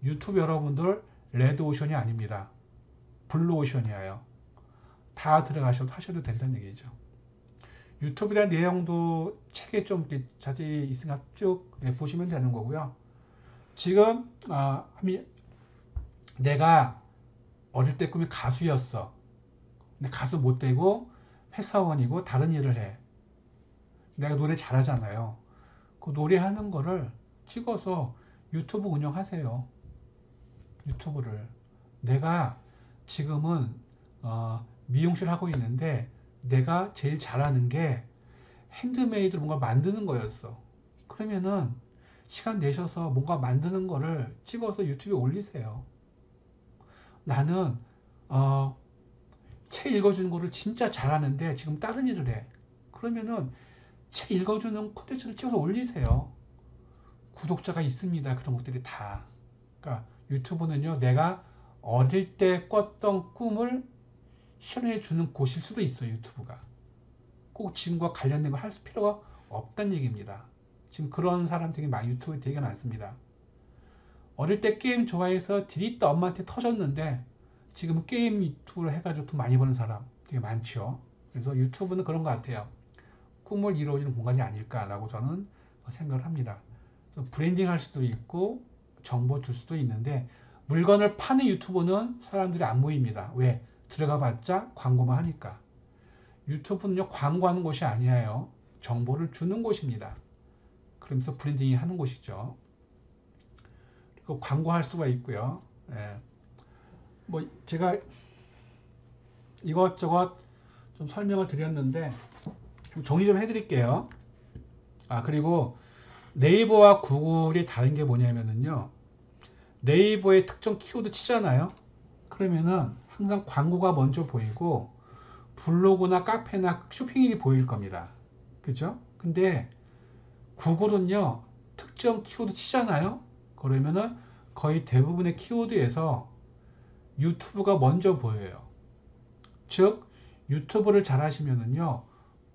유튜브 여러분들 레드오션이 아닙니다. 블루오션이에요. 다 들어가셔도 하셔도 된다는 얘기죠. 유튜브에 대한 내용도 책에 좀 자세히 있으니까 쭉 보시면 되는 거고요. 지금 내가 어릴 때 꿈이 가수였어. 근데 가수 못 되고 회사원이고 다른 일을 해. 내가 노래 잘하잖아요. 그 노래하는 거를 찍어서 유튜브 운영하세요. 유튜브를. 내가 지금은 미용실 하고 있는데 내가 제일 잘하는 게 핸드메이드로 뭔가 만드는 거였어. 그러면은 시간 내셔서 뭔가 만드는 거를 찍어서 유튜브에 올리세요. 나는 책 읽어주는 거를 진짜 잘하는데 지금 다른 일을 해. 그러면은 책 읽어주는 콘텐츠를 찍어서 올리세요. 구독자가 있습니다. 그런 것들이 다. 그러니까 유튜브는요, 내가 어릴 때 꿨던 꿈을 실현해 주는 곳일 수도 있어요. 유튜브가. 꼭 지금과 관련된 걸 할 필요가 없다는 얘기입니다. 지금 그런 사람 되게 많이 유튜브에 되게 많습니다. 어릴 때 게임 좋아해서 디리다 엄마한테 터졌는데 지금 게임 유튜브를 해가지고 돈 많이 버는 사람 되게 많죠. 그래서 유튜브는 그런 것 같아요. 꿈을 이루어주는 공간이 아닐까라고 저는 생각을 합니다. 브랜딩 할 수도 있고 정보 줄 수도 있는데 물건을 파는 유튜브는 사람들이 안 모입니다. 왜? 들어가 봤자 광고만 하니까. 유튜브는요, 광고하는 곳이 아니에요. 정보를 주는 곳입니다. 그러면서 브랜딩이 하는 곳이죠. 그리고 광고할 수가 있고요. 예. 뭐 제가 이것저것 좀 설명을 드렸는데 좀 정리 좀 해드릴게요. 그리고 네이버와 구글이 다른 게 뭐냐면요. 네이버에 특정 키워드 치잖아요. 그러면은 항상 광고가 먼저 보이고 블로그나 카페나 쇼핑이 보일 겁니다. 그죠? 근데 구글은요, 특정 키워드 치잖아요. 그러면은 거의 대부분의 키워드에서 유튜브가 먼저 보여요. 즉, 유튜브를 잘 하시면은요,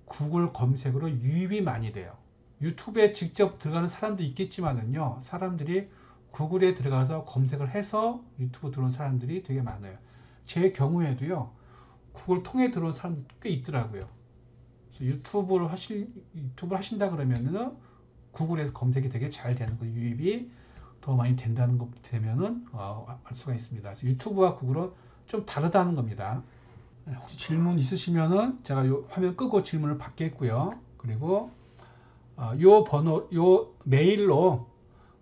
구글 검색으로 유입이 많이 돼요. 유튜브에 직접 들어가는 사람도 있겠지만은요, 사람들이 구글에 들어가서 검색을 해서 유튜브 들어온 사람들이 되게 많아요. 제 경우에도요, 구글 통해 들어온 사람들 꽤 있더라고요. 그래서 유튜브를 하신다 그러면은 구글에서 검색이 되게 잘 되는 거, 유입이 더 많이 된다는 것 되면은 알 수가 있습니다. 그래서 유튜브와 구글은 좀 다르다는 겁니다. 혹시 질문 있으시면은 제가 요 화면 끄고 질문을 받겠고요. 그리고 요 번호, 요 메일로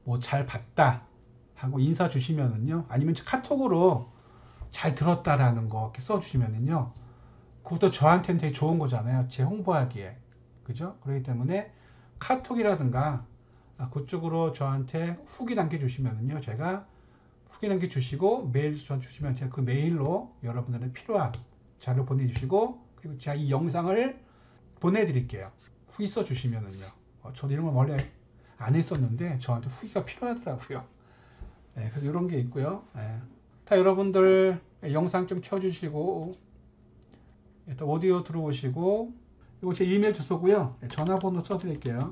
뭐 잘 봤다 하고 인사 주시면은요, 아니면 카톡으로 잘 들었다라는 거 이렇게 써주시면은요, 그것도 저한테는 되게 좋은 거잖아요. 제 홍보하기에. 그죠? 그렇기 때문에 카톡이라든가 그쪽으로 저한테 후기 남겨주시면은요, 제가 후기 남겨주시고 메일 저한테 주시면 제가 그 메일로 여러분들의 필요한 자료 보내주시고, 그리고 제가 이 영상을 보내드릴게요. 후기 써주시면은요. 저도 이런 걸 원래 안 했었는데 저한테 후기가 필요하더라고요. 네, 그래서 이런 게 있고요. 네. 다 여러분들 영상 좀 켜주시고, 일단 오디오 들어오시고, 이거 제 이메일 주소고요. 전화번호 써드릴게요.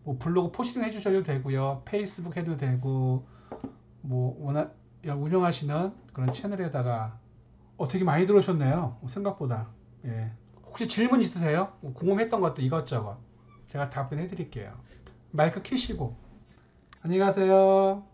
뭐 블로그 포스팅 해주셔도 되고요. 페이스북 해도 되고, 뭐 운영하시는 그런 채널에다가 되게 많이 들어오셨네요. 생각보다. 예. 혹시 질문 있으세요? 궁금했던 것도 이것저것 제가 답변해 드릴게요. 마이크 켜시고. 안녕히 가세요.